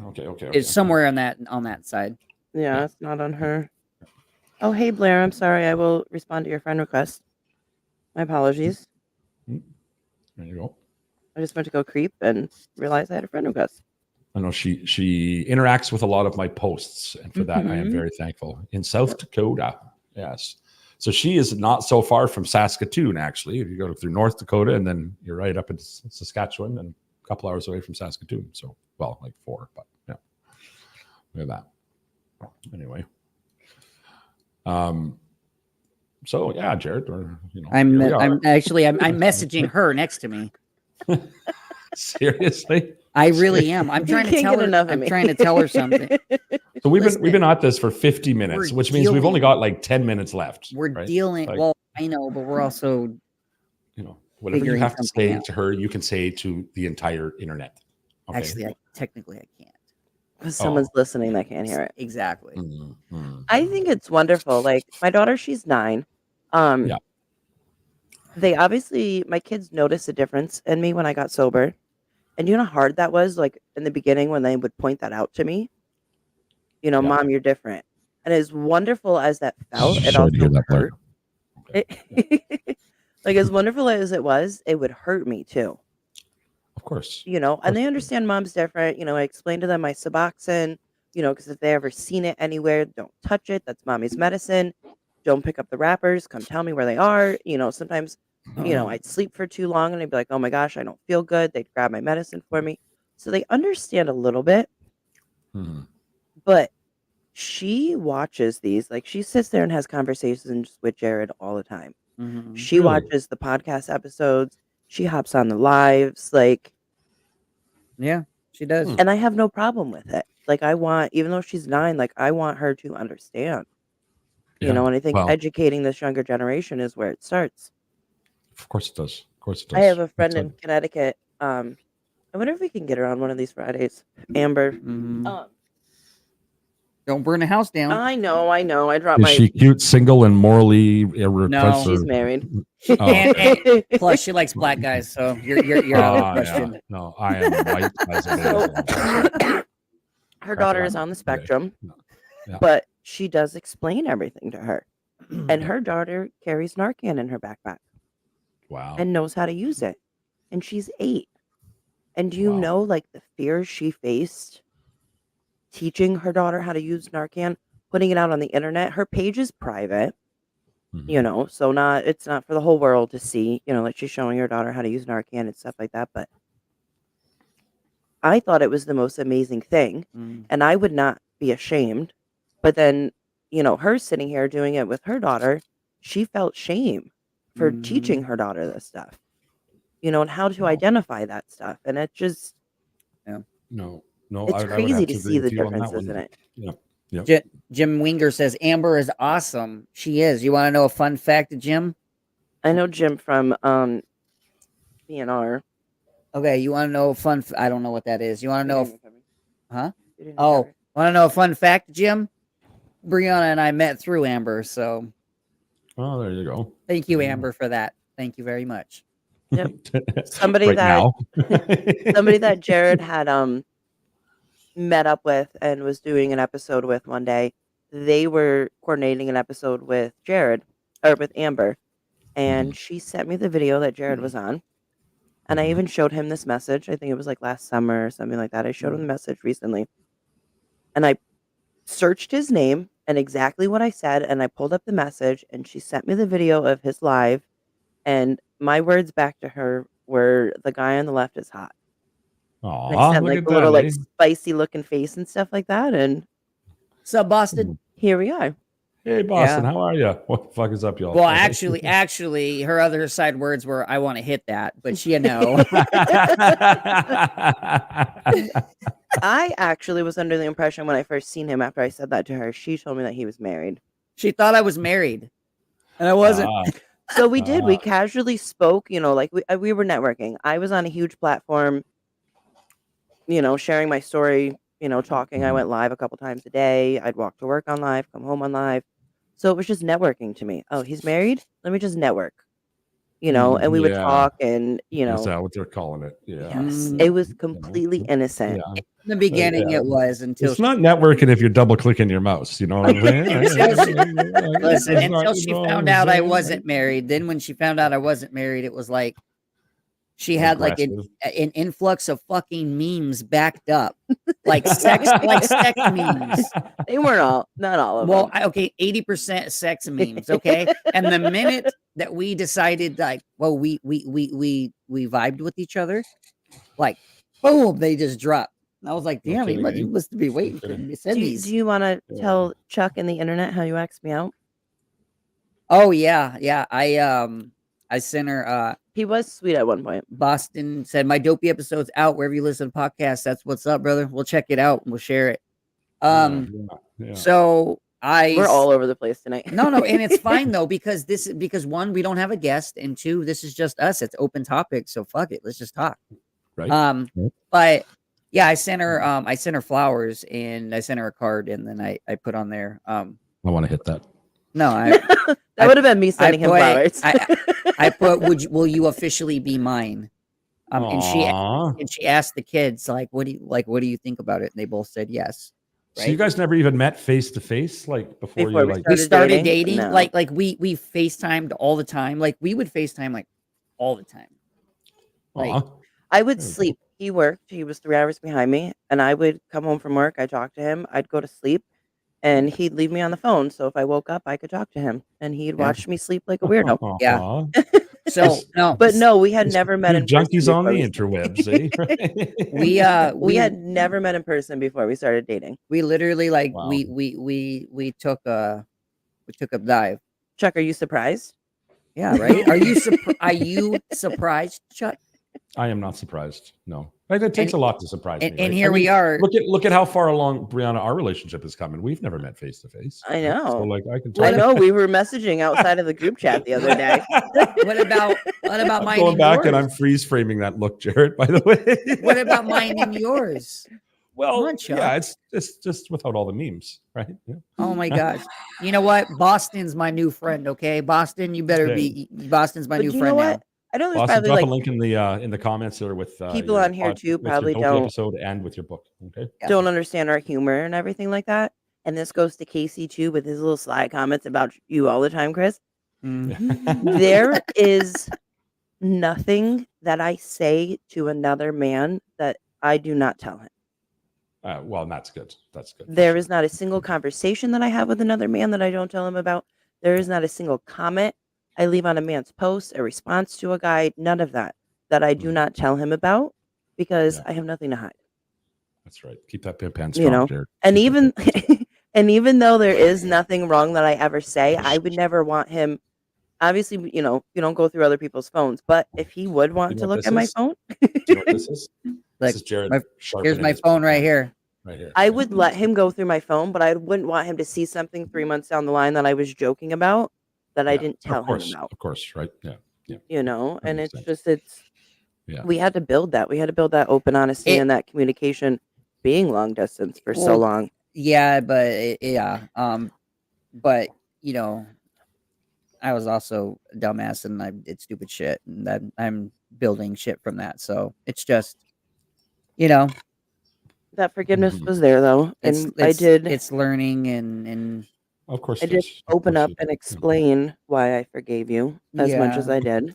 It's somewhere on that side. Yeah, it's not on her. Oh, hey Blair. I'm sorry. I will respond to your friend request. My apologies. There you go. I just went to go creep and realized I had a friend request. I know she interacts with a lot of my posts, and for that I am very thankful. In South Dakota, yes. So she is not so far from Saskatoon, actually. If you go through North Dakota and then you're right up in Saskatchewan and a couple hours away from Saskatoon. So, well, like 4, but yeah, look at that. Anyway. So yeah, Jared, or, I'm messaging her next to me. Seriously? I really am. I'm trying to tell her. I'm trying to tell her something. So we've been at this for 50 minutes, which means we've only got like 10 minutes left. We're dealing. Like, well, I know, but we're also, whatever you have to say to her, you can say to the entire internet. Okay? Actually, technically I can't. Because someone's listening that can't hear it. Exactly. Mm-hmm. I think it's wonderful. Like my daughter, she's 9. Yeah. They obviously, my kids noticed a difference in me when I got sober. And you know how hard that was? Like in the beginning when they would point that out to me, Mom, you're different. And as wonderful as that felt, it also hurt. Like as wonderful as it was, it would hurt me too. Of course. And they understand Mom's different. I explained to them my Suboxone, because if they ever seen it anywhere, don't touch it. That's Mommy's medicine. Don't pick up the wrappers. Come tell me where they are. Sometimes, I'd sleep for too long and I'd be like, oh my gosh, I don't feel good. They'd grab my medicine for me. So they understand a little bit. Mm-hmm. But she watches these. Like she sits there and has conversations with Jared all the time. Mm-hmm. She watches the podcast episodes. She hops on the lives. Like, yeah, she does. And I have no problem with it. Like even though she's 9, like I want her to understand. And I think educating this younger generation is where it starts. Of course it does. Of course it does. I have a friend in Connecticut. I wonder if we can get her on one of these Fridays. Amber. Mm-hmm. Don't burn the house down. I know. I dropped Is she cute, single, and morally irrepressible? No, she's married. And plus, she likes black guys, so you're out of the question. Yeah. No, I am white as a Her daughter is on the spectrum, yeah. but she does explain everything to her. And her daughter carries Narcan in her backpack. Wow. And knows how to use it. And she's 8. And do you know, like, the fears she faced teaching her daughter how to use Narcan, putting it out on the internet? Her page is private, so it's not for the whole world to see, like she's showing her daughter how to use Narcan and stuff like that. But I thought it was the most amazing thing. And I would not be ashamed. But then, her sitting here doing it with her daughter, she felt shame for teaching her daughter this stuff, and how to identify that stuff. And it just, no, it's crazy to see the difference, isn't it? Yeah. Jim Winger says Amber is awesome. She is. You want to know a fun fact, Jim? I know Jim from BNR. Okay, you want to know a fun? I don't know what that is. You want to know? Huh? Oh, want to know a fun fact, Jim? Brianna and I met through Amber, so. Oh, there you go. Thank you, Amber, for that. Thank you very much. Yep. Somebody that Jared had met up with and was doing an episode with one day. They were coordinating an episode with Jared or with Amber, and she sent me the video that Jared was on. And I even showed him this message. I think it was like last summer or something like that. I showed him the message recently. And I searched his name and exactly what I said. And I pulled up the message and she sent me the video of his live. And my words back to her were, the guy on the left is hot. Aww, and I sent like a little like spicy looking face and stuff like that. And what's up, Boston? Here we are. Hey, Boston, how are you? What the fuck is up, y'all? Well, actually, her other side words were, "I want to hit that," but she no. I actually was under the impression when I first seen him after I said that to her, she told me that he was married. She thought I was married, and I wasn't. So we did. We casually spoke. Like we were networking. I was on a huge platform. Sharing my story. Talking. I went live a couple times a day. I'd walk to work on live, come home on live. So it was just networking to me. Oh, he's married? Let me just network. And we would talk and, Is that what they're calling it? Yeah. Yes. It was completely innocent. Yeah. In the beginning, it was until it's not networking if you're double clicking your mouse. You know what I'm saying? Listen, until she found out I wasn't married. Then when she found out I wasn't married, it was like she had like an influx of fucking memes backed up like sex memes. They weren't not all of Well, them. okay, 80% sex memes, okay? And the minute that we decided, like, well, we vibed with each other, like, boom, they just dropped. And I was like, damn, you must be waiting for me to send these. Do you want to tell Chuck and the internet how you asked me out? Oh yeah. I sent her. He was sweet at one point. Boston said my dopey episode's out wherever you listen to podcasts. That's what's up, brother. We'll check it out and we'll share it. So we're all over the place tonight. No, and it's fine though because one, we don't have a guest, and two, this is just us. It's open topic, so fuck it, let's just talk. Right. But yeah, I sent her flowers and I sent her a card, and then I put on there. I want to hit that. No, that would have been me sending him flowers. I put, will you officially be mine? And she asked the kids, like, what do you think about it? And they both said yes. Right? So you guys never even met face to face, like before you like we started dating? No. Like we FaceTimed all the time. Like we would FaceTime like all the time. Like I would sleep. He worked. He was 3 hours behind me, and I would come home from work. I'd talk to him. I'd go to sleep, and he'd leave me on the phone. So if I woke up, I could talk to him, and he'd watch me sleep like a weirdo. Yeah. So no, we had never met in person. Junkies on the interwebs. We had never met in person before we started dating. We literally we took a dive. Chuck, are you surprised? Yeah, right. Are you surprised, Chuck? I am not surprised. No, it takes a lot to surprise me. And here we are. Look at how far along, Brianna, our relationship is coming. We've never met face to face. I know. So like I know. We were messaging outside of the group chat the other day. What about mine? Going back and I'm freeze framing that look, Jared. By the way. What about mine and yours? Well, yeah, it's just without all the memes, right? Yeah. Oh my gosh! You know what? Boston's my new friend. Okay, Boston, you better be. Boston's my new friend now. I know there's Boston, probably drop a link in the comments there with people on here too. Probably don't episode and with your book. Okay, don't understand our humor and everything like that. And this goes to Casey too with his little sly comments about you all the time, Chris. There is nothing that I say to another man that I do not tell him. Well, that's good. That's good. There is not a single conversation that I have with another man that I don't tell him about. There is not a single comment I leave on a man's post, a response to a guy, none of that I do not tell him about because I have nothing to hide. That's right. Keep that pimp hand strong, Jared. And even though there is nothing wrong that I ever say, I would never want him. Obviously, you don't go through other people's phones, but if he would want to look at my phone, do you know what this is? Like, this is Jared. Here's my phone right here. Right here. I would let him go through my phone, but I wouldn't want him to see something 3 months down the line that I was joking about that I didn't tell him about. Of course, right? Yeah. And it's just Yeah. We had to build that. We had to build that open honesty and that communication being long distance for so long. Yeah, but but I was also a dumbass and I did stupid shit, and that I'm building shit from that. So it's just, that forgiveness was there though, and It's learning and of course I did open up and explain why I forgave you as much as I did.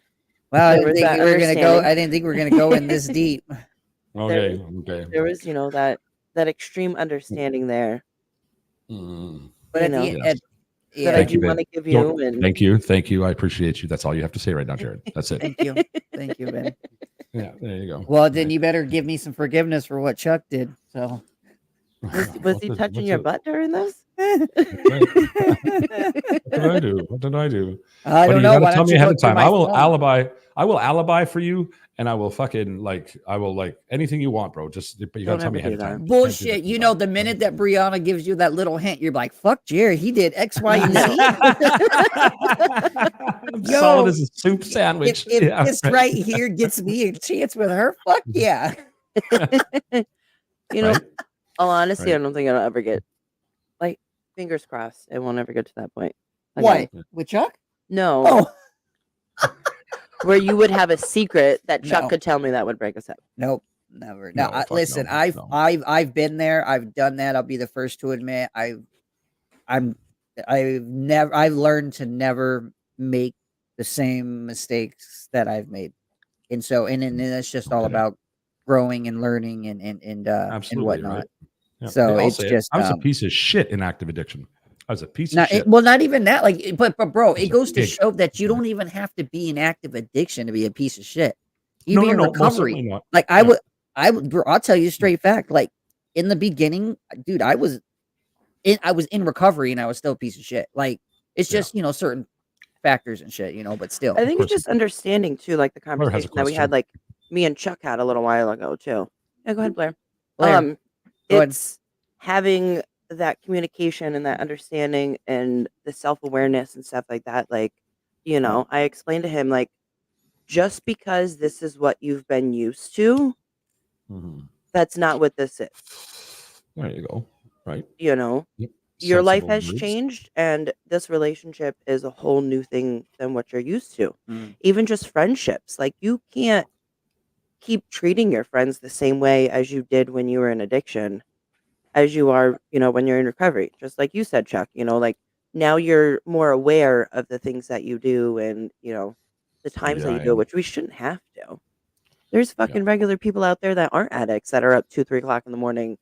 Well, I didn't think we were gonna go. I didn't think we were gonna go in this deep. Okay. There was, that extreme understanding there. But at the end, that I do want to give you. And Thank you. I appreciate you. That's all you have to say right now, Jared. That's it. Thank you, Ben. Yeah, there you go. Well, then you better give me some forgiveness for what Chuck did. So, was he touching your butt during this? What did I do? I don't know. Tell me ahead of time. I will alibi for you, and I will fucking anything you want, bro. But you gotta tell me ahead of time. Bullshit. The minute that Brianna gives you that little hint, you're like, "Fuck, Jerry, he did X, Y, and Z." Solid as a soup sandwich. If this right here gets me a chance with her, fuck yeah. All honesty, I don't think I'll ever get. Fingers crossed, it won't ever get to that point. What? With Chuck? No. Oh. Where you would have a secret that Chuck could tell me that would break us up. Nope, never. No, listen, I've been there. I've done that. I'll be the first to admit. I've learned to never make the same mistakes that I've made, and it's just all about growing and learning and Absolutely, whatnot. right. Yeah. So I'll it's say it. just I was a piece of shit in active addiction. I was a piece of not, shit. well, not even that. Like, but bro, it It's a goes to big- show that you don't even have to be in active addiction to be a piece of shit. You No, be in most recovery. certainly not. Like Yeah. I would, bro, I'll tell you straight fact. Like in the beginning, dude, I was in recovery and I was still a piece of shit. Like it's just certain factors and shit, but still. I think it's course. just understanding too, like the Blair has a conversation that we had, question. like me and Chuck had a little while ago too. Yeah, go ahead, Blair. Blair, go ahead. It's having that communication and that understanding and the self-awareness and stuff like that. Like, I explained to him, like, just because this is what you've been used to, that's not what this is. There you go. Right. Your life has changed, and this relationship is a whole new thing than what you're used to. Even just friendships, like you can't keep treating your friends the same way as you did when you were in addiction, as you are, when you're in recovery. Just like you said, Chuck, like now you're more aware of the things that you do and, the times that you do it, which we shouldn't have to. There's fucking regular people out there that aren't addicts that are up 2, 3 o'clock in the morning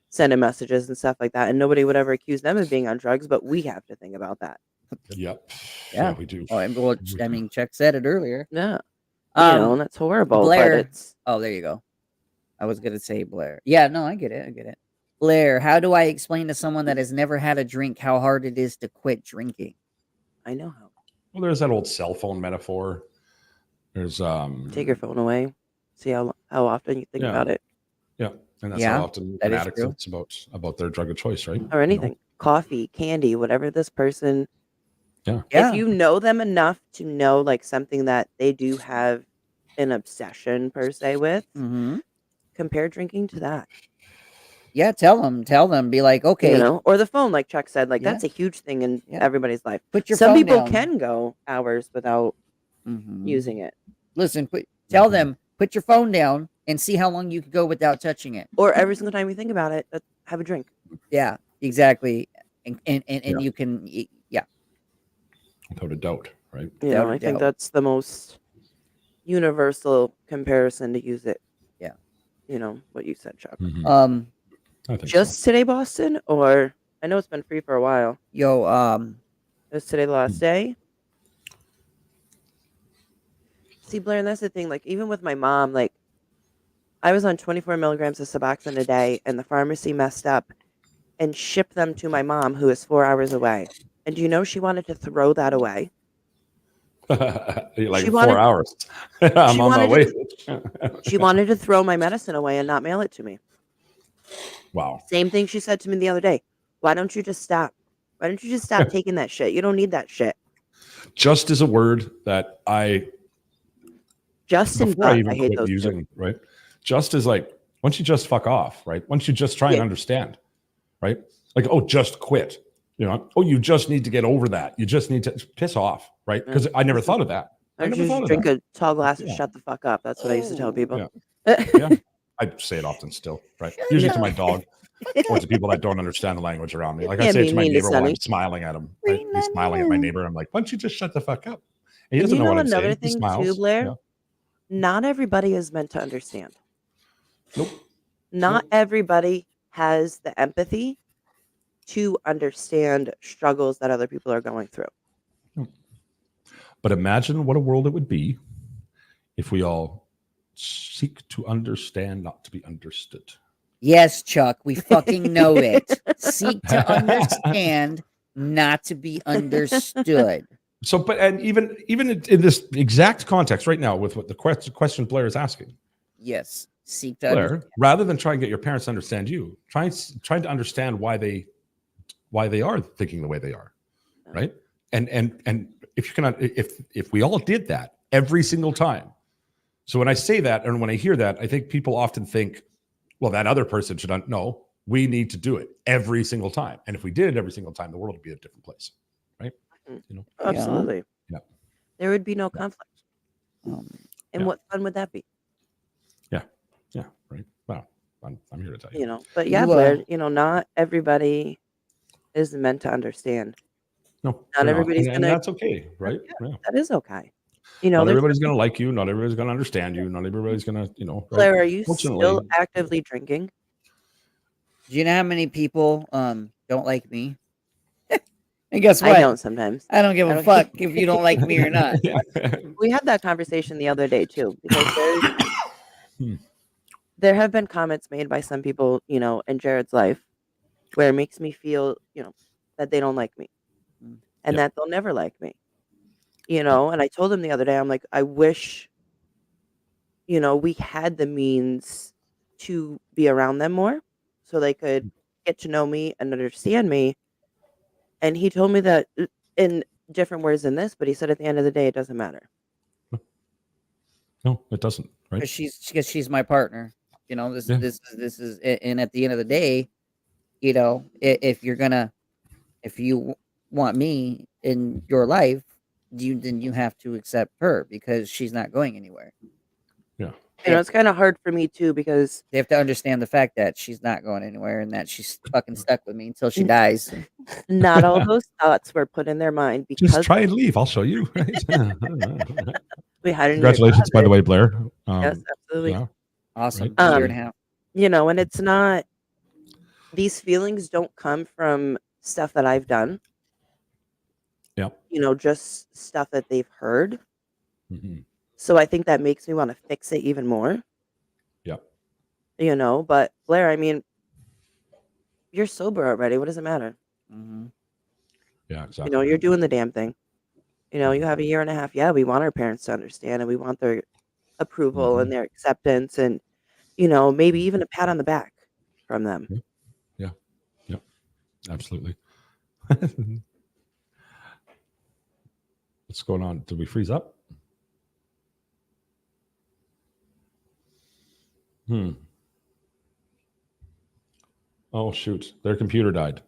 sending messages and stuff like that. And nobody would ever accuse them of being on drugs, but we have to think about that. Yep. Yeah, we do. Oh, well, I mean, Chuck said it earlier. Yeah. And that's horrible. Blair. But it's... Oh, there you go. I was going to say Blair. Yeah, no, I get it. Blair, how do I explain to someone that has never had a drink how hard it is to quit drinking? I know how. Well, there's that old cell phone metaphor. There's take your phone away. See how often you think about it. Yeah. And that's how often an addict thinks about their drug of choice, right? Or anything. Coffee, candy, whatever this person. Yeah. If you know them enough to know like something that they do have an obsession per se with, compare drinking to that. Yeah, tell them, be like, okay. Or the phone, like Chuck said, like that's a huge thing in everybody's life. Put your Some phone people down. can go hours without using it. Listen, tell them, put your phone down and see how long you could go without touching it. Or every single time you think about it, have a drink. Yeah, exactly. And you can, without a doubt, right? I think that's the most universal comparison to use it. Yeah. What you said, Chuck. I think just today, Boston? Or I know it's been free for a while. Is today the last day? See, Blair, and that's the thing. Like, even with my mom, like, I was on 24 milligrams of Suboxone a day, and the pharmacy messed up and shipped them to my mom, who is 4 hours away. And do you know she wanted to throw that away? Like 4 hours. I'm on my way. She wanted to throw my medicine away and not mail it to me. Wow. Same thing she said to me the other day. Why don't you just stop? Why don't you just stop taking that shit? You don't need that shit. Just is a word that I hate those using, two. Right? Just is like, why don't you just fuck off, right? Why don't you just try and understand, right? Like, oh, just quit. You just need to get over that. You just need to piss off, right? Because I never thought of that. I never just drink a tall glass and shut the fuck up. That's what I used to tell people. Yeah. I say it often still, right? Usually to my dog or to people that don't understand the language around me. Like I say it to my neighbor while I'm smiling at him. Right? He's smiling at my neighbor. I'm like, why don't you just shut the fuck up? And he doesn't know what I'm saying. Another thing too, Blair, not everybody is meant to understand. Nope. Not everybody has the empathy to understand struggles that other people are going through. But imagine what a world it would be if we all seek to understand, not to be understood. Yes, Chuck, we fucking know it. Seek to understand, not to be understood. So, but and even in this exact context right now with what the question Blair is asking. Yes, seek to understand. Rather than try and get your parents to understand you, trying to understand why they are thinking the way they are, right? And if you can, if we all did that every single time. So when I say that and when I hear that, I think people often think, well, that other person should no. We need to do it every single time, and if we did it every single time, the world would be a different place, right? Absolutely. Yeah. There would be no conflict. And what fun would that be? Yeah. Right. Well, I'm here to tell you. But Blair, not everybody is meant to understand. No, not everybody's gonna. That's okay, right? Yeah. That is okay. Not everybody's gonna like you. Not everybody's gonna understand you. Not everybody's gonna, Blair, are you still actively drinking? Do you know how many people don't like me? And guess what? I don't sometimes. I don't give a fuck if you don't like me or not. We had that conversation the other day too, because Hmm. there have been comments made by some people, in Jared's life, where it makes me feel, that they don't like me, and that they'll never like me, And I told him the other day, I'm like, I wish, we had the means to be around them more, so they could get to know me and understand me. And he told me that in different words than this, but he said at the end of the day, it doesn't matter. No, it doesn't. Right? Because she's my partner. This is, and at the end of the day, if you want me in your life, then you have to accept her because she's not going anywhere. Yeah. It's kind of hard for me too, because they have to understand the fact that she's not going anywhere and that she's fucking stuck with me until she dies. Not all those thoughts were put in their mind because just try and leave. I'll show you. Right? we had Congratulations, by the way, Blair. Yes, absolutely. Yeah. Awesome. Right? Year and a half. And it's not. These feelings don't come from stuff that I've done. Yeah. Just stuff that they've heard. Mm-hmm. So I think that makes me want to fix it even more. Yeah. But Blair, I mean, you're sober already. What does it matter? Mm-hmm. Yeah, exactly. You're doing the damn thing. You have a year and a half. Yeah, we want our parents to understand and we want their approval and their acceptance and, maybe even a pat on the back from them. Yeah. Yeah. Absolutely. What's going on? Did we freeze up? Oh, shoot. Their computer died.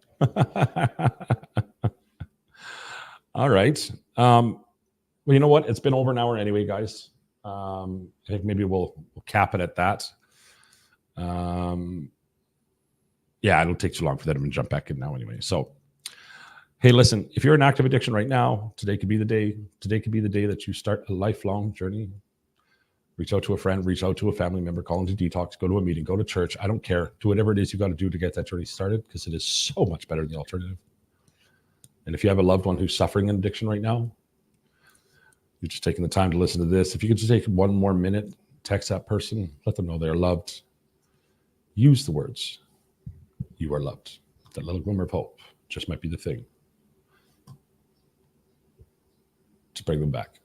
All right. Well, you know what? It's been over an hour anyway, guys. I think maybe we'll cap it at that. Yeah, it'll take too long for them to jump back in now anyway. So, hey, listen, if you're in active addiction right now, today could be the day. Today could be the day that you start a lifelong journey. Reach out to a friend, reach out to a family member, call into detox, go to a meeting, go to church. I don't care. Do whatever it is you got to do to get that journey started because it is so much better than the alternative. And if you have a loved one who's suffering an addiction right now, you're just taking the time to listen to this. If you could just take one more minute, text that person, let them know they're loved. Use the words, you are loved. That little glimmer of hope just might be the thing to bring them back.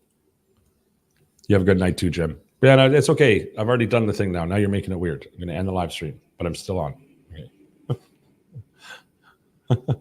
You have a good night too, Jim. Yeah, no, it's okay. I've already done the thing now. Now you're making it weird. I'm going to end the live stream, but I'm still on. Okay.